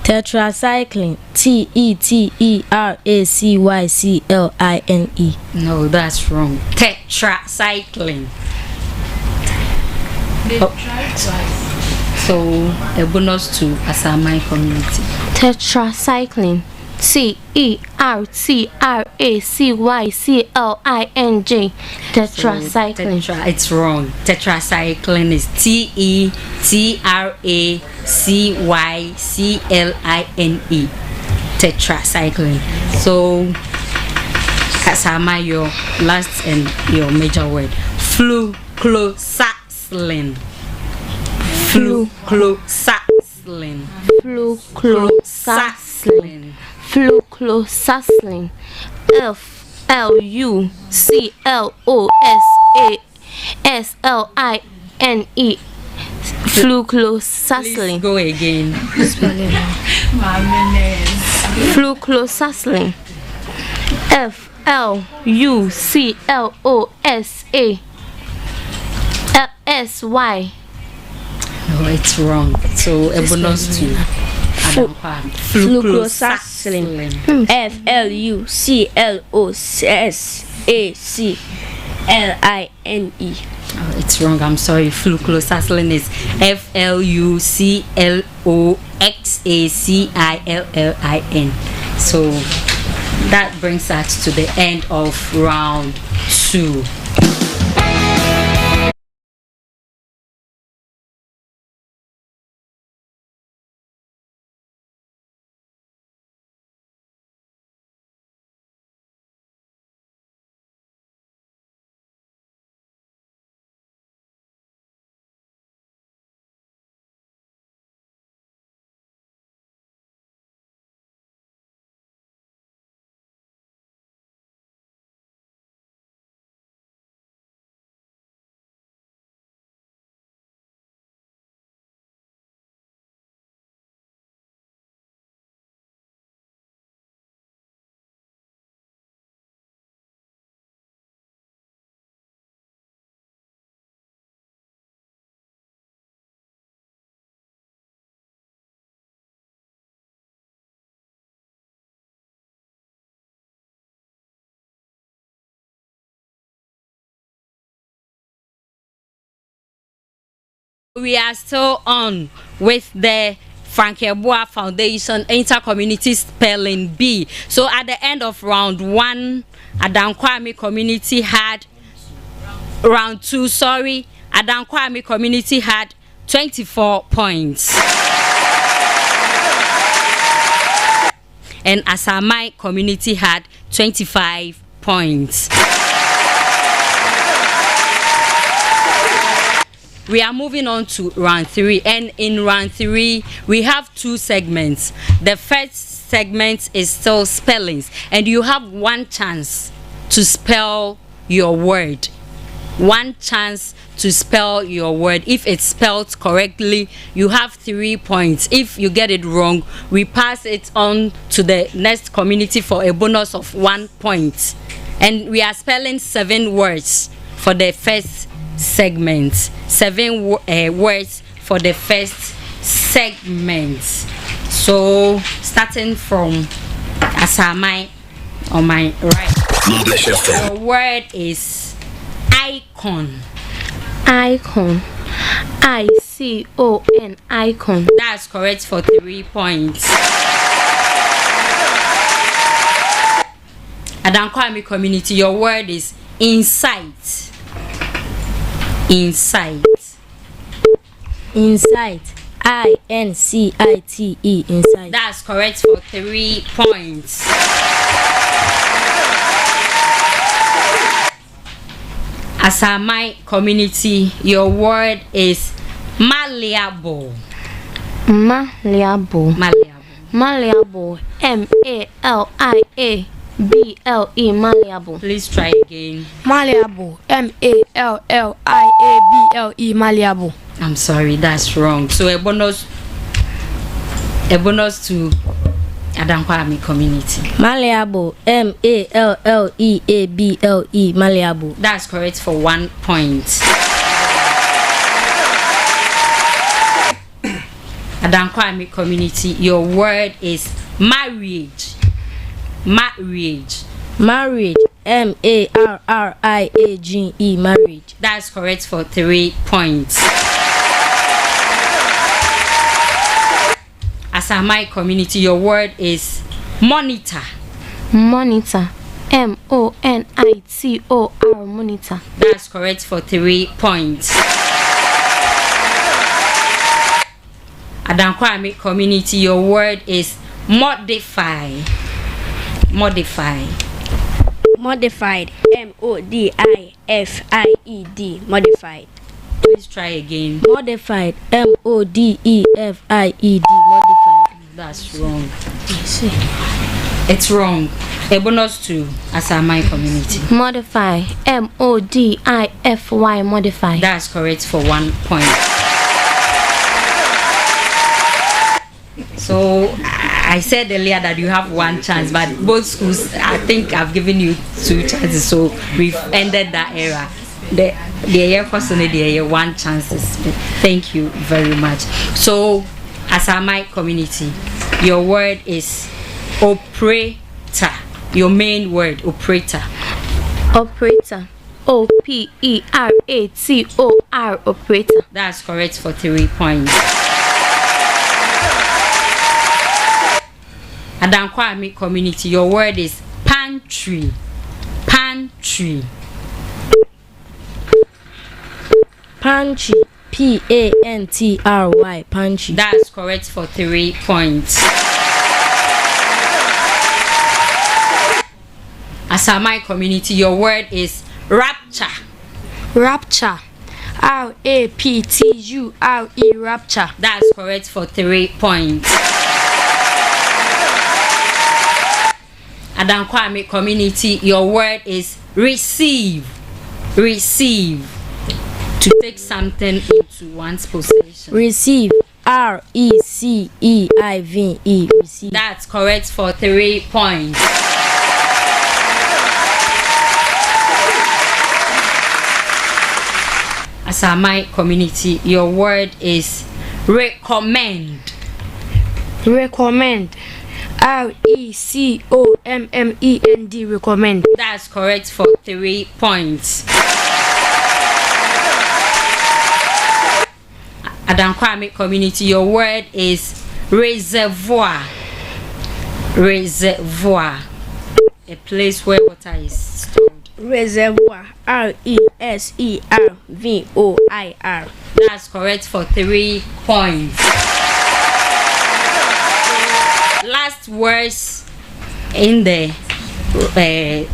Tetracycline. T-E-T-E-R-A-C-Y-C-L-I-N-E. No, that's wrong. Tetracycline. So, a bonus to Asamai community. Tetracycline. T-E-R-T-R-A-C-Y-C-L-I-N-G. Tetracycline. So, it's wrong. Tetracycline is T-E-T-R-A-C-Y-C-L-I-N-E. Tetracycline. So, Asama, your last and your major word. Flucloxacillin. Flucloxacillin. Flucloxacillin. Flucloxacillin. F-L-U-C-L-O-S-A-S-L-I-N-E. Flucloxacillin. Go again. Flucloxacillin. F-L-U-C-L-O-S-A-S-Y. No, it's wrong. So a bonus to Flucloxacillin. F-L-U-C-L-O-S-A-C-L-I-N-E. Oh, it's wrong. I'm sorry. Flucloxacillin is F-L-U-C-L-O-X-A-C-I-L-L-I-N. So that brings us to the end of round 2. We are still on with the Yeboah Foundation Inter-Community Spelling Bee. So at the end of round 1, Adankwame community had round 2, Adankwame community had 24 points. and Asamai community had 25 points. We are moving on to round 3, and in round 3 we have 2 segments. The first segment is still spellings, and you have one chance to spell your word. One chance to spell your word. If it's spelled correctly, you have 3 points. If you get it wrong, we pass it on to the next community for a bonus of 1 point. And we are spelling 7 words for the first segment. 7 words for the first segment. So starting from Asamai on my right. Your word is icon. Icon. I-C-O-N. Icon. That's correct for 3 points. Adankwami community, your word is insight. Insight. Insight. I-N-C-I-T-E. Insight. That's correct for 3 points. Asamai community, your word is malleable. Malleable. Malleable. Malleable. M-A-L-I-A-B-L-E. Malleable. Please try again. Malleable. M-A-L-L-I-A-B-L-E. Malleable. I'm sorry, that's wrong. So a bonus to Adankwami community. Malleable. M-A-L-L-E-A-B-L-E. Malleable. That's correct for 1 point. Adankwami community, your word is marriage. Marriage. Marriage. M-A-R-R-I-A-G-E. Marriage. That's correct for 3 points. Asamai community, your word is monitor. Monitor. M-O-N-I-T-O-R. Monitor. That's correct for 3 points. Adankwami community, your word is modify. Modify. Modified. M-O-D-I-F-I-E-D. Modified. Please try again. Modified. M-O-D-E-F-I-E-D. Modified. That's wrong. It's wrong. A bonus to Asamai community. Modify. M-O-D-I-F-Y. Modify. That's correct for 1 point. So I said earlier that you have 1 chance, but both schools, I think I've given you 2 chances, so we've ended that era. The year person, the year 1 chances. Thank you very much. So Asamai community, your word is operator. Your main word, operator. Operator. O-P-E-R-A-T-O-R. Operator. That's correct for 3 points. Adankwami community, your word is pantry. Pantry. Pantry. P-A-N-T-R-Y. Pantry. That's correct for 3 points. Asamai community, your word is rapture. Rapture. R-A-P-T-U-R-E. Rapture. That's correct for 3 points. Adankwami community, your word is receive. Receive. To take something into one's possession. Receive. R-E-C-E-I-V-E. Receive. That's correct for 3 points. Asamai community, your word is recommend. Recommend. R-E-C-O-M-M-E-N-D. Recommend. That's correct for 3 points. Adankwami community, your word is reservoir. Reservoir. A place where water is stored. Reservoir. R-E-S-E-R-V-O-I-R. That's correct for 3 points. Last words in the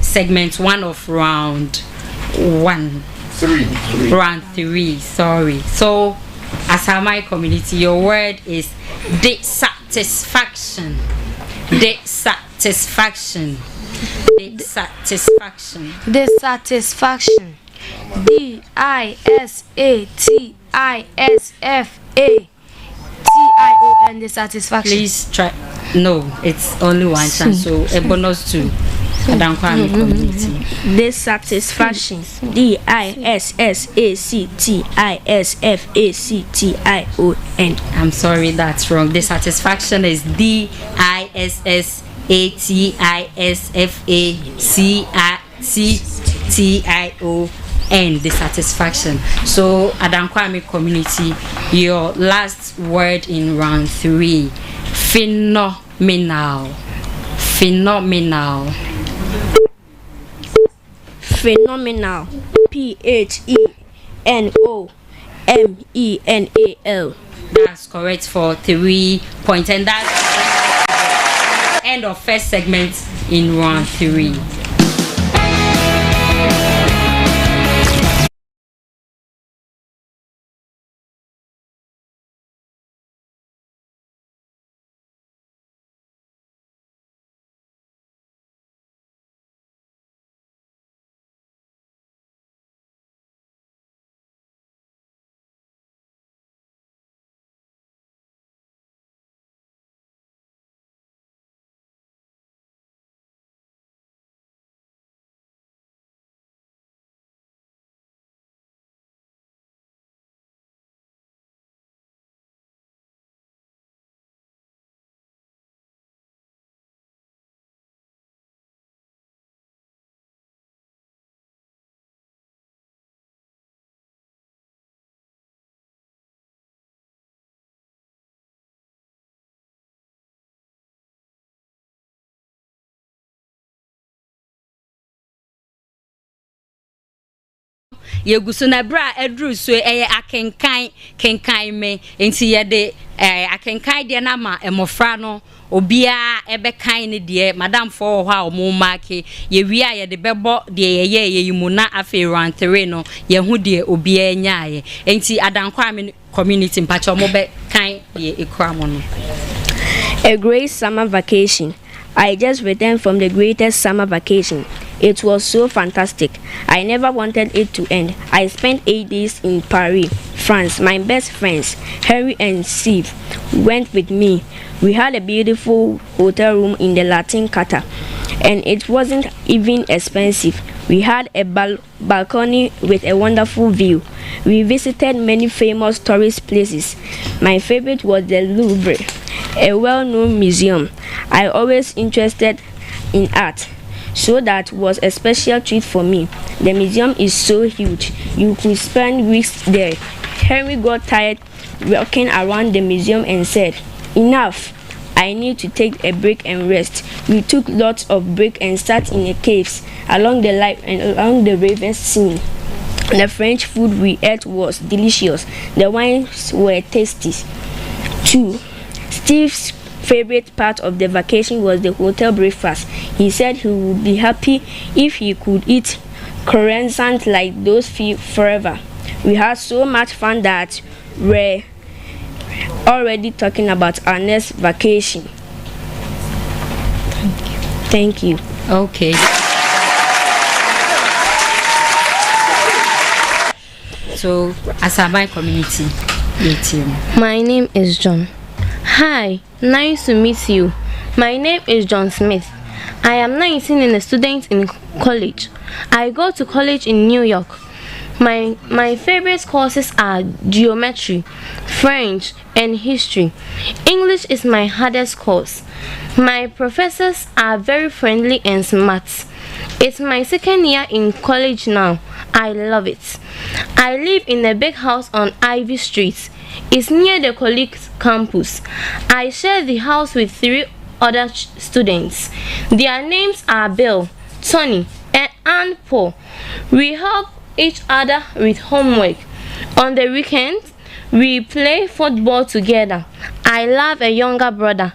segment 1 of round 1. Round 3, sorry. So, as my community, your word is dissatisfaction. Dissatisfaction. Dissatisfaction. Dissatisfaction. DISATISFATION. Dissatisfaction. Please try. No, it's only one chance. So a bonus to Adankwame community. Dissatisfaction. DISSATISFACTION. I'm sorry, that's wrong. Dissatisfaction is DISSATISFACTION. Dissatisfaction. So Adankwame community, your last word in round 3. Phenomenal. Phenomenal. Phenomenal. PHENOMENAL. That's correct for 3 points, and that's the end of first segment in round 3. Yeguso na bra edru so akenkan me enti ye de akenkan de na ma emofra no obia ebekan ne de madam for ho a omo marke ye wi a ye de bebo de ye yimu na afi round 3 no ye hu de obia nyaaye enti Adankwame community mpacho mo be kan ye ekra mo no. A great summer vacation. I just returned from the greatest summer vacation. It was so fantastic. I never wanted it to end. I spent 8 days in Paris, France. My best friends, Harry and Steve, went with me. We had a beautiful hotel room in the Latin Quarter, and it wasn't even expensive. We had a balcony with a wonderful view. We visited many famous tourist places. My favorite was the Louvre, a well-known museum. I always interested in art, so that was a special treat for me. The museum is so huge, you could spend weeks there. Henry got tired walking around the museum and said, "Enough, I need to take a break and rest." We took lots of break and sat in the caves along the river scene. The French food we ate was delicious. The wines were tasty too. Steve's favorite part of the vacation was the hotel breakfast. He said he would be happy if he could eat croissants like those forever. We had so much fun that we're already talking about our next vacation. Thank you. Okay. So, as a my community, my name is John. Hi, nice to meet you. My name is John Smith. I am 19 and a student in college. I go to college in New York. My favorite courses are geometry, French, and history. English is my hardest course. My professors are very friendly and smart. It's my second year in college now. I love it. I live in a big house on Ivy Street. It's near the college campus. I share the house with 3 other students. Their names are Bill, Tony, and Ann Paul. We help each other with homework. On the weekends, we play football together. I have a younger brother.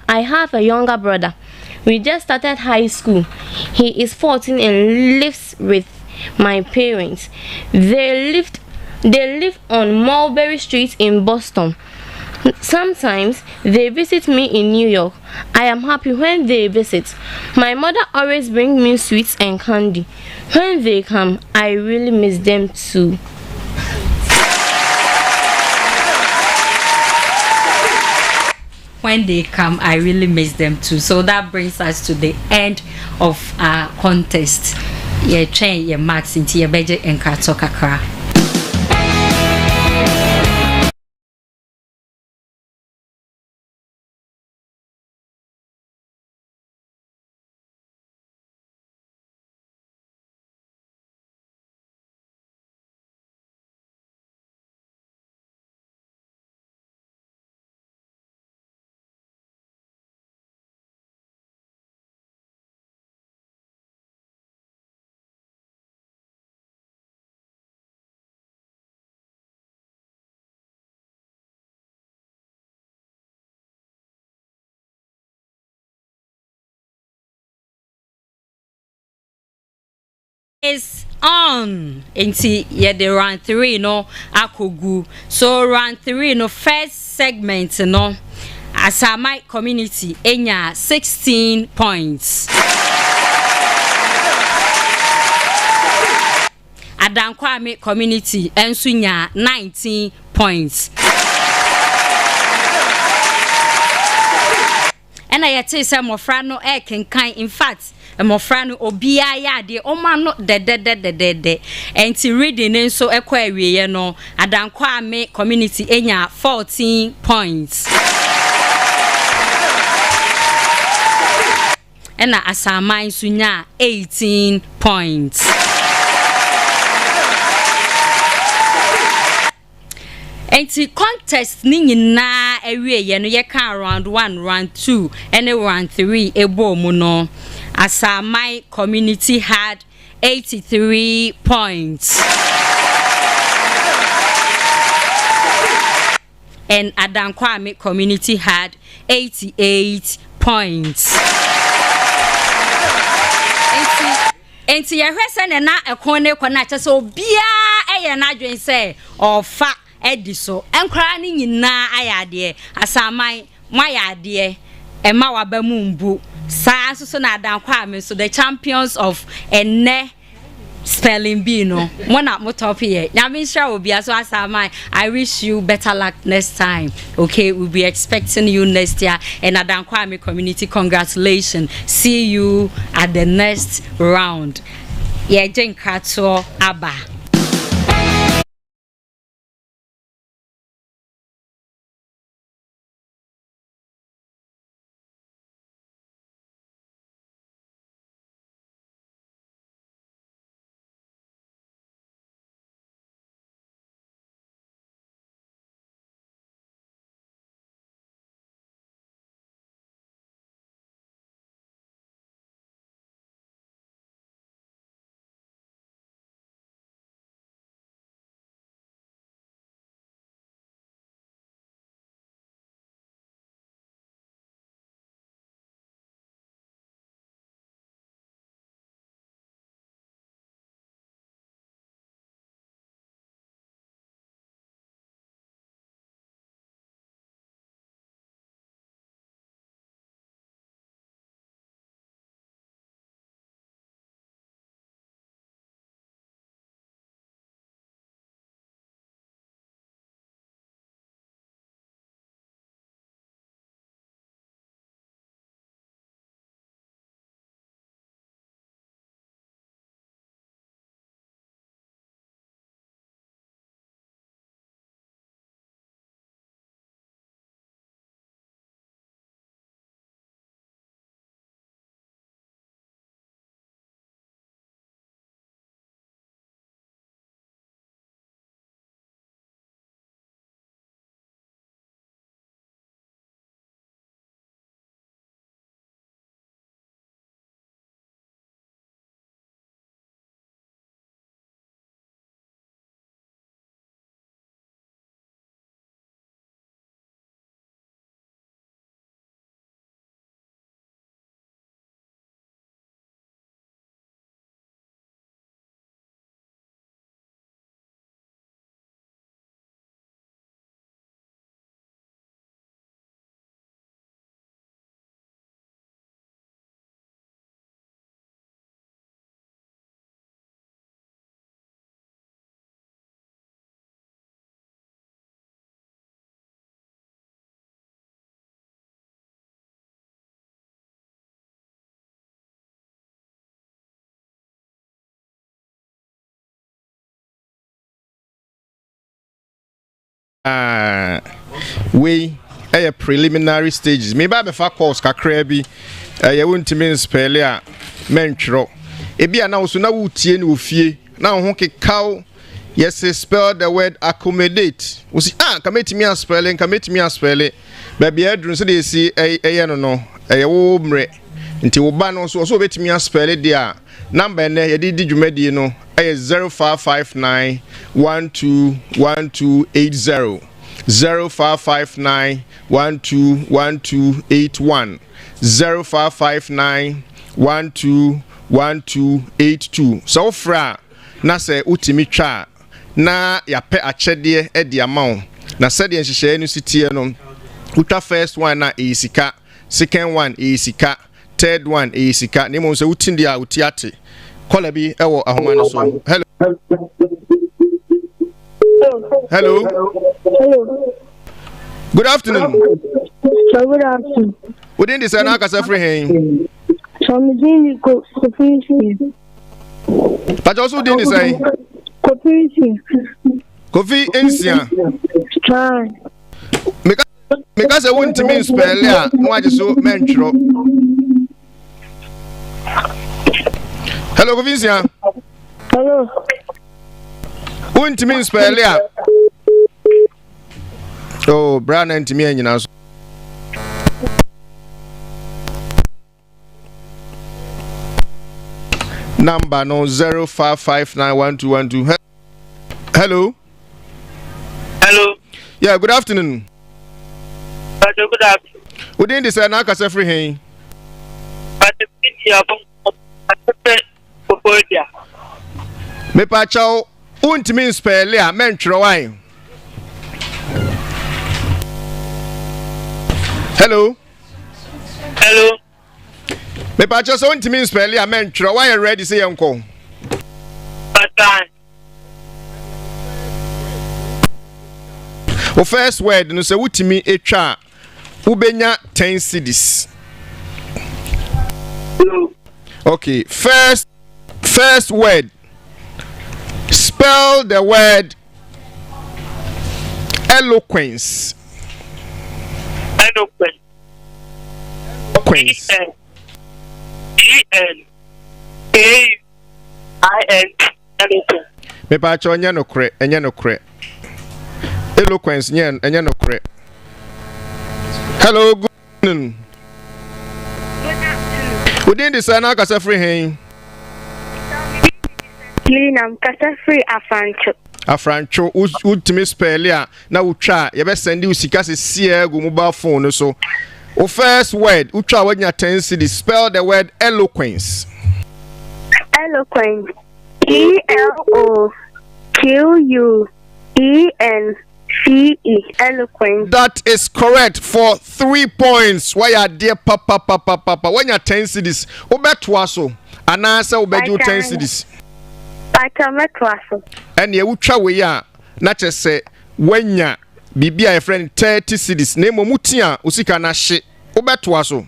We just started high school. He is 14 and lives with my parents. They live on Mulberry Street in Boston. Sometimes they visit me in New York. I am happy when they visit. My mother always brings me sweets and candy. When they come, I really miss them too. When they come, I really miss them too. So that brings us to the end of our contest. Yeah, train your marks into your budget and kakra. Is on into the round 3 no akogu. So round 3 no first segment no Asamai community enya 16 points. Adankwame community ensu nya 19 points. And I tell you, mofra no kenkan. In fact, mofra no obia ya de oma no de. And to reading so ekwa wiye no Adankwame community enya 14 points. And Asamai sunya 18 points. Enti contest ni nyina ewie ye no ye kan round 1, round 2 and round 3 ebo mu no. Asamai community had 83 points. And Adankwame community had 88 points. Enti ye hwese ne na ekon na che so bia eye na dwen se ofa ediso enkra ni nyina ayade Asamai mayade ema wabamu mbu sa so na Adankwame so the champions of ene spelling bee no mona motop here nyame sha obi aso Asamai. I wish you better luck next time. Okay, we'll be expecting you next year. And Adankwame community, congratulations. See you at the next round. Yeah, Jen Kato Abba. we a preliminary stages. Maybe I be fa course kakra bi ye wontimi spell a mentro. Ebi ana so na wutie na ofie na ho kekaw. Yes, spell the word accommodate. We see kametimi a spelling, kametimi a spelling. Baby edrun so dey see no wo mre. Nti wo ba no so betimi a spell dia. Number na ye di dwumadi no 0559 121280 0559 121281 0559 121282. So fra na se utimi twa na yape achede e di amount na se de nhihye no sitie no utwa first one na esika, second one esika, third one esika. Nemo se utindi a utiate kola bi ewo ahoma no so. Hello. Hello. Hello. Good afternoon. Good afternoon. Within this na kasa free hen. From the Kofi. But also within this say Kofi Ensia. Try. Meka se wontimi spell a no age so mentro. Hello Kofi Ensia. Hello. Wontimi spell a. Oh, brand ntimi anyina so. Number no 05591212. Hello. Hello. Yeah, good afternoon. Good afternoon. Within this na kasa free hen. Me pa chao untimi spell a mentro wan. Hello. Hello. Me pa chao so untimi spell a mentro why you ready say yanko. Patan. O first word no say utimi etwa ubenya 10 cedis. Okay, first word. Spell the word eloquence. Eloquence. E-N-A-I-N. Me pa cho nya no kre, eloquence nya no kre. Hello, good afternoon. Within the sana kasa free hen. Clean kasa free Afrancho ultimate spell ya na utwa ye be send you sika se sia go mobile phone so. O first word utwa wanya 10 cedis. Spell the word eloquence. Eloquence. E-L-O-Q-U-E-N-C-E. Eloquence. That is correct for 3 points. Why are dear papa when you 10 cedis obeto so anasa obeju 10 cedis. And ye utwa we ya na chese wenya bibia your friend 30 cedis na momutia usika na hye obeto so.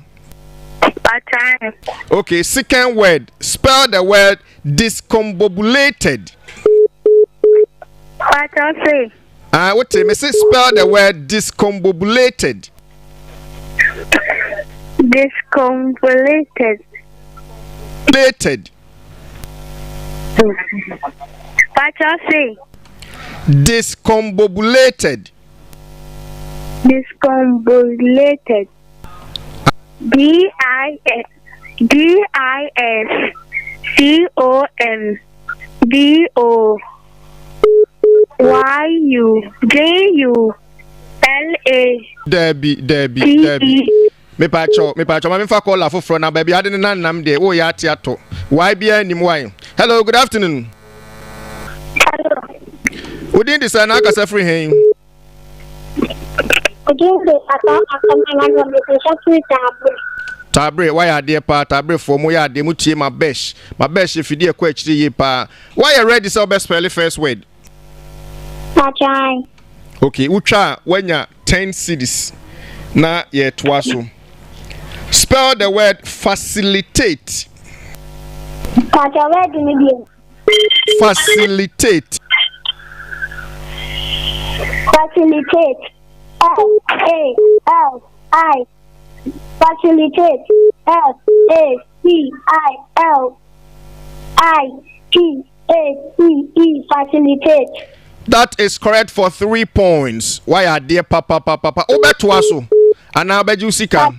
Okay, second word. Spell the word discombobulated. What I say? What me say? Spell the word discombobulated. Discombobulated. Related. What I say? Discombobulated. Discombobulated. D-I-S-C-O-M-B-O-Y-U-J-U-L-A. Debbie. Me pacho ma fa call for front na baby ade na nam de wo ya ate ato. Why be anim why? Hello, good afternoon. Hello. Within this na kasa free hen. Tabre, why are dear pa tabre for moya de mutie Mabesh. Mabesh if you dear kwechiri ye pa. Why you ready so best spell first word? Okay, ucha when ya 10 cedis na ye twaso. Spell the word facilitate. Facilitate. Facilitate. F-A-L-I. Facilitate. F-A-C-I-L-I-T-A-C-E. Facilitate. That is correct for 3 points. Why are dear papa? Obetuaso. And now Bejusika.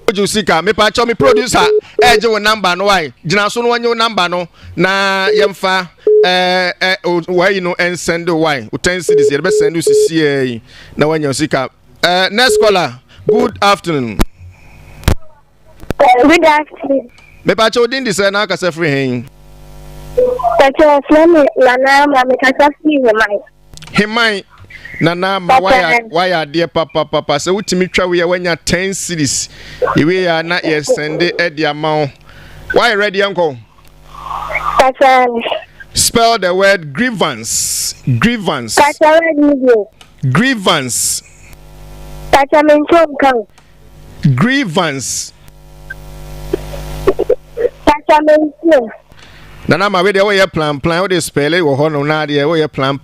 Bejusika. Me pacho me producer. Ejo number no why. Jinaso no wanyo number no. Na yemfa why you know and send the why. Utensi this year. Best send you CCA. Na wanyo sika. Next caller. Good afternoon. Good afternoon. Me pacho din this na kasa free hen. Pacho flame Nana me kasa free Hemai Nana ma why dear papa so utimi twa we wanya 10 series we are not yet send it at the amount. Why ready uncle? Spell the word grievance. Grievance. Grievance. Grievance. Nana ma we dey we plan we dey spell it wo ho no na dey we plan.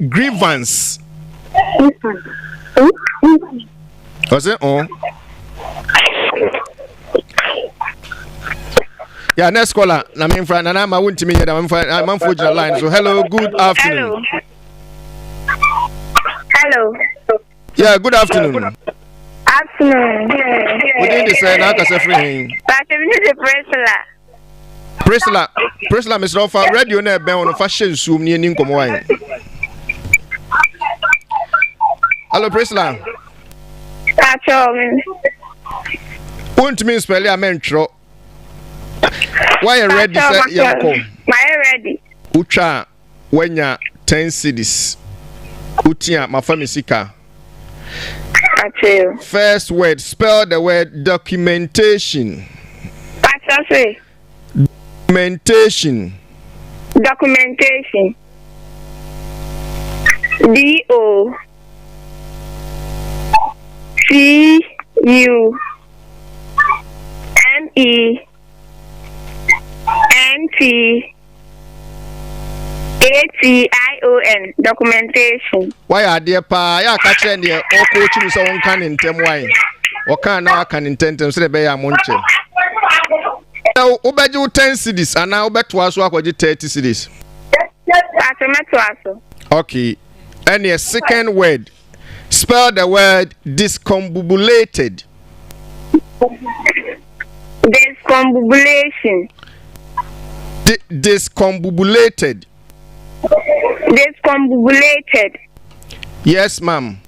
Grievance. Was it on? Yeah, next caller. Na me friend Nana ma won't me here da man for the line. So hello, good afternoon. Hello. Yeah, good afternoon. Afternoon. We didn't say na ka say free. But we need the Priscilla, Mr. Offa, radio na be on fashion zoom ni ni nkomo wan. Hello Priscilla. Won't me spell ya mentro. Why you ready say yanko? My ready. Ucha wenya 10 cedis. Utia mafamisika. First word, spell the word documentation. Documentation. Documentation. D-O-C-U-M-E-N-T-A-T-I-O-N. Documentation. Why are there pa? Ya catch any or coaching so one can in tem wine. Or can now can intend them say be a monche. Now, Obeju 10 cities and now bet was what 30 cities. Okay. And your second word. Spell the word discombobulated. Discombobulation. Discombobulated. Discombobulated. Yes, ma'am.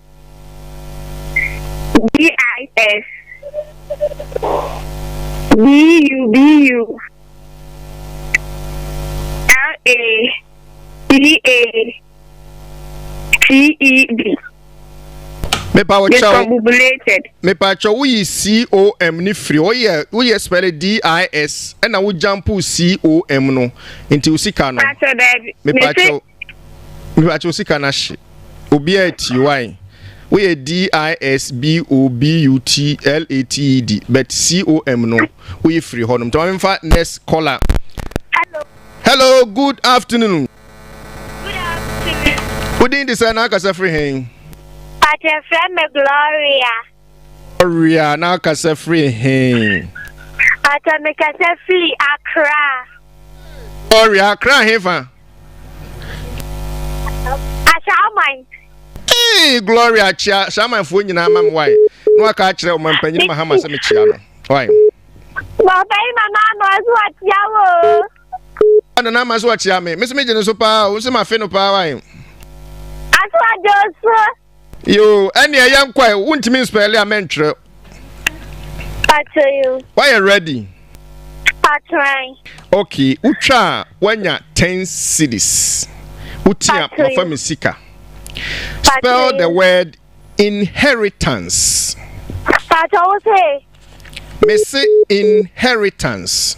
D-I-S B-U-B-U L-A-T-A-T-E-D. Me pa wo cha discombobulated. Me pa cha wo yi C-O-M ni free. Wo ye spell D-I-S and na wo jump C-O-M no. Inti usika no. Me pa cha usika na shi. Obi a T-Y. We D-I-S-B-O-B-U-T-L-A-T-E-D but C-O-M no. We free honum. To amfa next caller. Hello, good afternoon. Good afternoon. Who did this na kasa free hen? Pacha friend Gloria. Gloria na kasa free hen. Pacha me kasa free Accra. Gloria Accra hefa. Ashaman. Hey, Gloria chia shaman fo nyina mam why. No aka kire o mampanyi mahama se me chia no. Why? Baba ina na no azu atia wo. Ana na mazu atia me. Me se me gene so pa, o se ma fe no pa why. Azu ajoso. Yo, any a young kwai won't mean spell ya mentre. Pacha you. Why you ready? Pacha. Okay, ucha wanya 10 cities. Utia mafamisika. Spell the word inheritance. Pacha o say. Me say inheritance.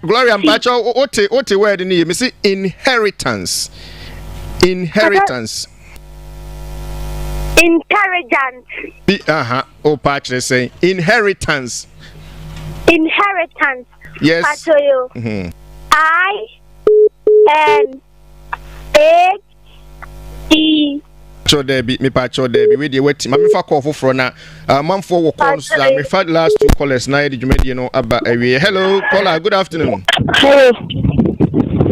Gloria Mbacho, ote word ni me say inheritance. Inheritance. Intelligence. Oh, Patrick say inheritance. Inheritance. Yes. I-N-H-E. Cho Debbie, me Pacho Debbie, we the wait. Mammy for call for na. Man for work calls. Me fat last 2 callers. Na did you make you know about area? Hello, caller. Good afternoon. Hello.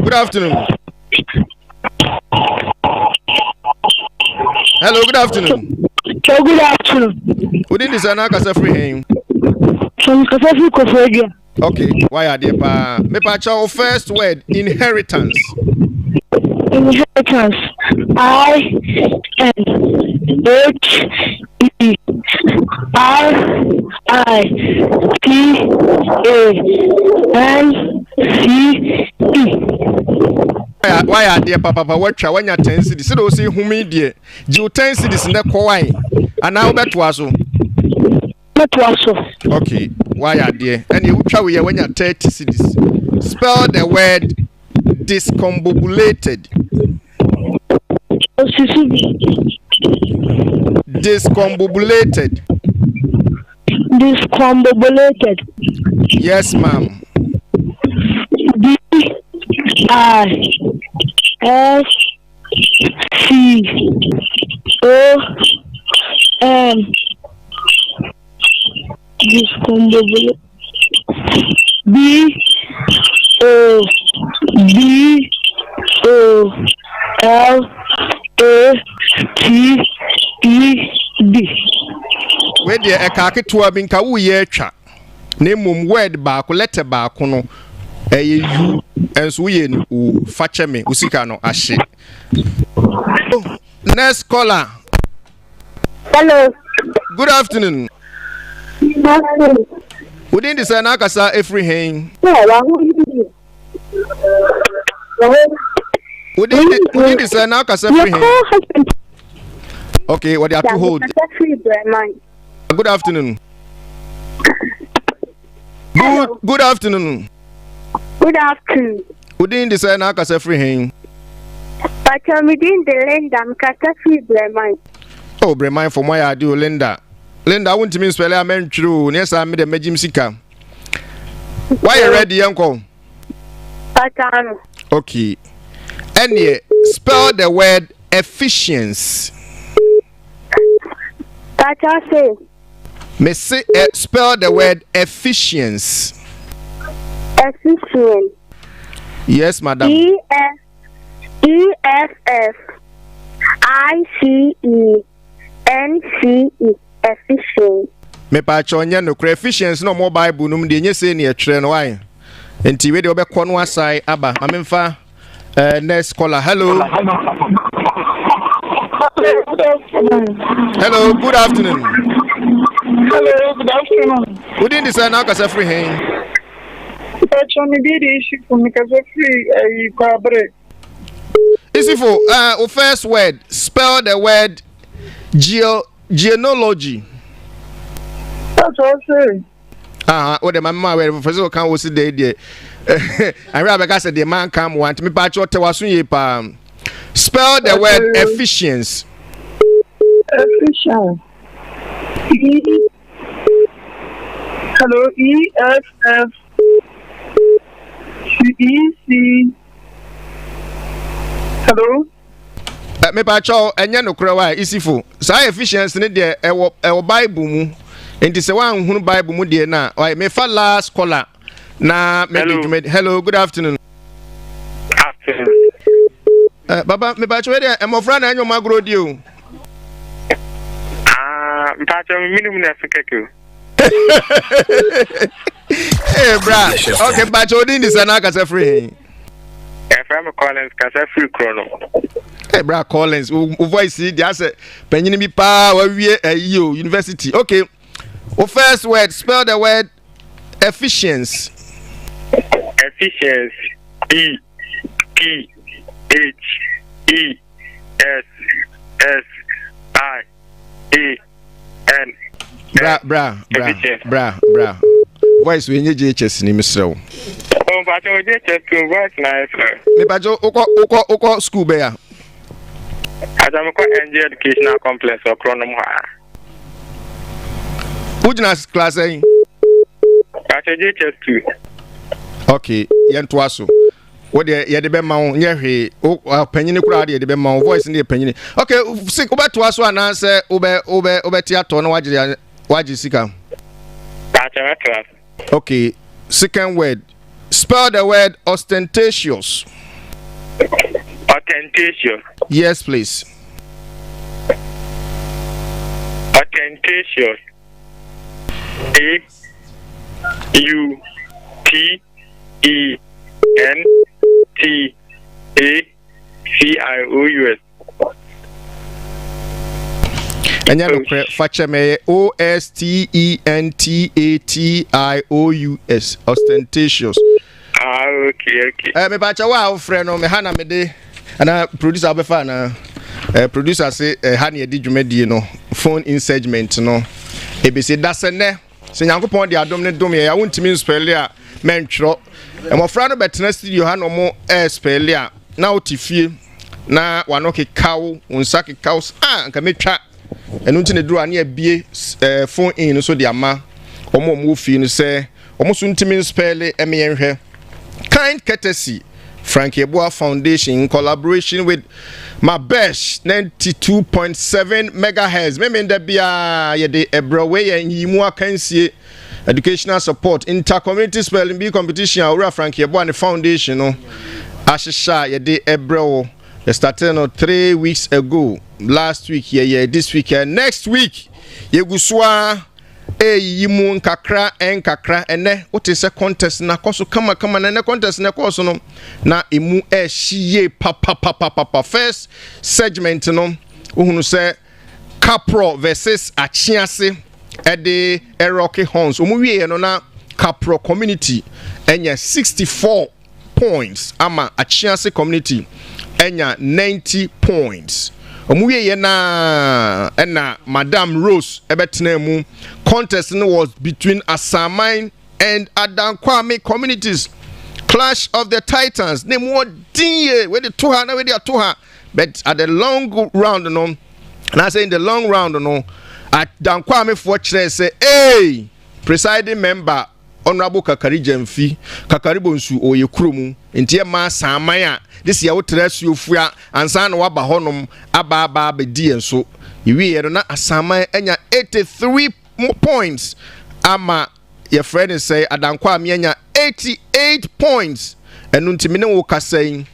Good afternoon. Hello, good afternoon. Good afternoon. Who did this? Anna Casa Free. From Kasafi Kofodia. Okay, why are they pa? Me Pacho first word inheritance. Inheritance. I-N-H-E-R-I-T-A-N-C-E. Why are they papa? What try when you 10 cities? So say who me dear? You 10 cities in the Kowai. And now bet was so. Okay, why are they? And you try when you're 30 cities. Spell the word discombobulated. Discombobulated. Discombobulated. Yes, ma'am. D-I-S-C-O-M. Discombobulated. B-O-B-O-L-A-T-E-D. Where the ekake to abinka wo ye twa. Na mum word ba ko letter ba ko no yu enso ye ni o fache me usika no ahye. Oh, next caller. Hello. Good afternoon. Good afternoon. Within the sana kasa every hen. Within the sana kasa every hen. Okay, what you have to hold. Good afternoon. Good afternoon. Good afternoon. Within the sana kasa every hen. But I'm within the land. I'm Katafi Bremen. Oh, Bremen from why I do Linda. Linda, I want to mean spell I meant true. Yes, I made a Majim Sika. Why you ready, uncle? Okay. And yeah, spell the word efficiency. Me say spell the word efficiency. Efficient. Yes, madam. E-F-F-I-C-E-N-C-E. Efficient. Me pa chonya no efficiency no more Bible no de nye say na e kire no why. Enti we de obekọ no asai aba. Mamemfa next caller. Hello. Hello, good afternoon. Hello, good afternoon. Who did this na kasa free hen? Me be the issue for me kasa free break. Easy for first word, spell the word genealogy. That's what I say. What the mama where first of all can was there. I rather say the man come want me patch what was pa. Spell the word efficiency. Efficient. Hello, E-F-F-C-E-C. Hello. Me patch enya no kura wa easy for. Say efficiency ne de e Bible mu. Enti se wan hunu Bible mu de na. Me fa last caller. Na me hello, good afternoon. Afternoon. Baba me patch we de e mo fra na enyo magro di o. Mpacho minimum na fikeke. Hey bra. Okay, patch odin this na kasa free. FM Collins kasa free chrono. Hey bra Collins, o voice dey say penyin bi pa wa wie ayo university. Okay. O first word, spell the word efficiency. Efficiency. E-P-H-E-S-S-I-A-N. Bra. Voice we nye JHS ni misrew. Pacho JHS 2 voice nice. Me pacho oko school be ya. Ajamko NG Educational Complex or Chronom ha. Ujina class eh? Pacho JHS 2. Okay, yento aso. What ye de be ma wo nye hwe panyin kura de be ma wo voice ne panyin. Okay, sik obeto aso ana se obeti ato na waji sika. Pacho. Okay, second word. Spell the word ostentatious. Ostentatious. Yes, please. Ostentatious. AUTENTACIOUS. Anya no fache me OSTENTATIOUS. Ostentatious. Okay. Me bacha wa friend no me hana me de ana producer obefa na producer say hana ye di dwumadi no phone insegment no e be say dasene se nyankopon de adom ne dom ye ya wontimi spell a mentro e mo fra no betena studio ha no mo spell a na otifie na wanoke kawo unsake kaws nka metwa enu nti ne duro ane abie phone in so de ama omo fie no say omo so ntimi spell emeyenhwe kind courtesy Frank Yeboah Foundation in collaboration with Mabesh 92.7 megahertz. Me da bia ye de ebrowe ye yimu akansie educational support inter-community spelling bee competition awura Frank Yeboah Foundation no ashisha ye de ebrowo. They started no 3 weeks ago. Last week yeah this week next week ye guswa yimu nkakra enkakra ene wote se contest na koso kama na contest na koso no na emu hie papa first segment no uhunu se Capro versus Achiase ede Eroke Horns omu wie no na Capro community enya 64 points ama Achiase community enya 90 points. Omuye na Madam Rose ebetena contest was between Asamine and Adankwame communities. Clash of the Titans. Name what dinye where the two ha na where they are two ha. But at the long round no, and I say in the long round no, Adankwame for say hey presiding member Honorable Kakari Jemfi Kakaribo nsu oyekromu ntie ma samanya this year wotrasu ofua ansa na waba honom aba bedi enso iwie no na asaman enya 83 points ama your friend say Adankwa anya 88 points enu ntimine wo kasain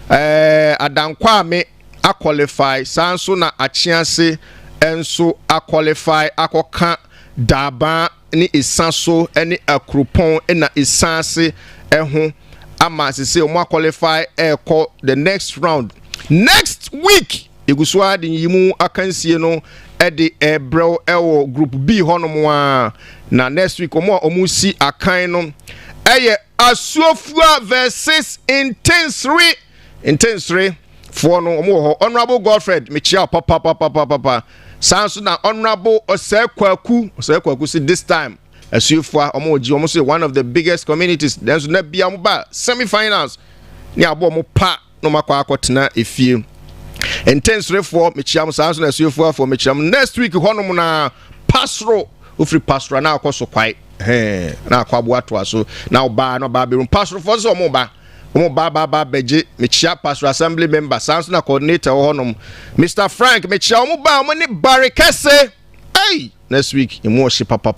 Adankwa me a qualify sanso na Achiase enso a qualify akoka daba ni isanso eni akropon ena isanse eho ama se o qualify eko the next round next week iguswa de yimu akansie no ede ebrew ewo group B honomwa na next week omu si akan no eye Asuofua versus intensely for no omu Honorable Godfred Michia papa Sanso na Honorable Osekwaku see this time Asuofua omo say one of the biggest communities there's no bia mo ba semi-finals ni abo mo pa no makwa akotena efie intensely for Michiam Sanso na Asuofua for Michiam next week honom na pastoral ofri pastoral na akoso kwai na akwabo ato so na oba no ba be pastoral for so omo ba beje Michia pastoral assembly member Sanso na coordinator honom Mr. Frank Michia omo ba omo ni Barekese hey next week imo shi papa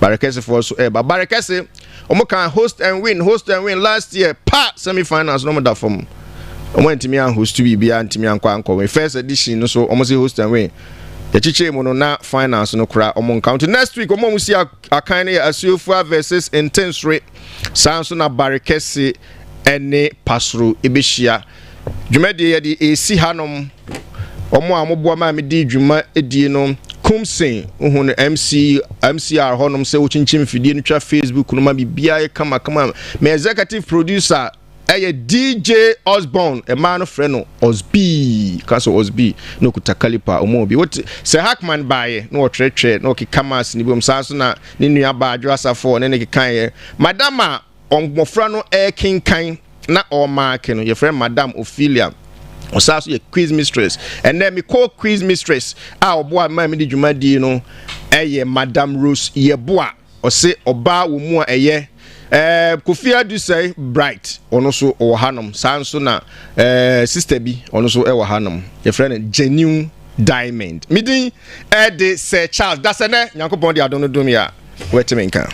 Barekese for so Barekese omo kan host and win last year semi-finals no da from omo ntimi an host to bia ntimi anko first edition no so omo say host and win the chiche mo no na finals no kra omo count next week omo musi akan na Asuofua versus intensely Sanso na Barekese ene pasro ebehia dwumade ye de esi hanom omo amoboa ma me di dwuma edie no Kumsen uhun MCR honom se uchinchim fidie no twa Facebook no ma bibia kama me executive producer DJ Osborne a man of friend Osby kaso Osby no kutakalipa omobi what se Hackman bae no tretre no ki kamas ni bom sanso na ni nua ba adwasa for ne ne kan ye madama ɔmmɔfra no kinkan na ɔmaake no yɛfrɛ Madam Ophelia ɔsaa so yɛ quiz mistress ɛnɛ me call quiz mistress a ɔboa ma me di dwumadi no ɛyɛ Madam Rose Yeboah ɔse ɔbaa wɔ mu a ɛyɛ Kofi Adu say bright ɔno so ɔwɔ hanom saa nso na sister bi ɔno so ɛwɔ hanom yɛfrɛ no Genuine Diamond midin ɛde Sir Charles dasɛnɛ nyankopɔn de adom no dom ya wɛteme nka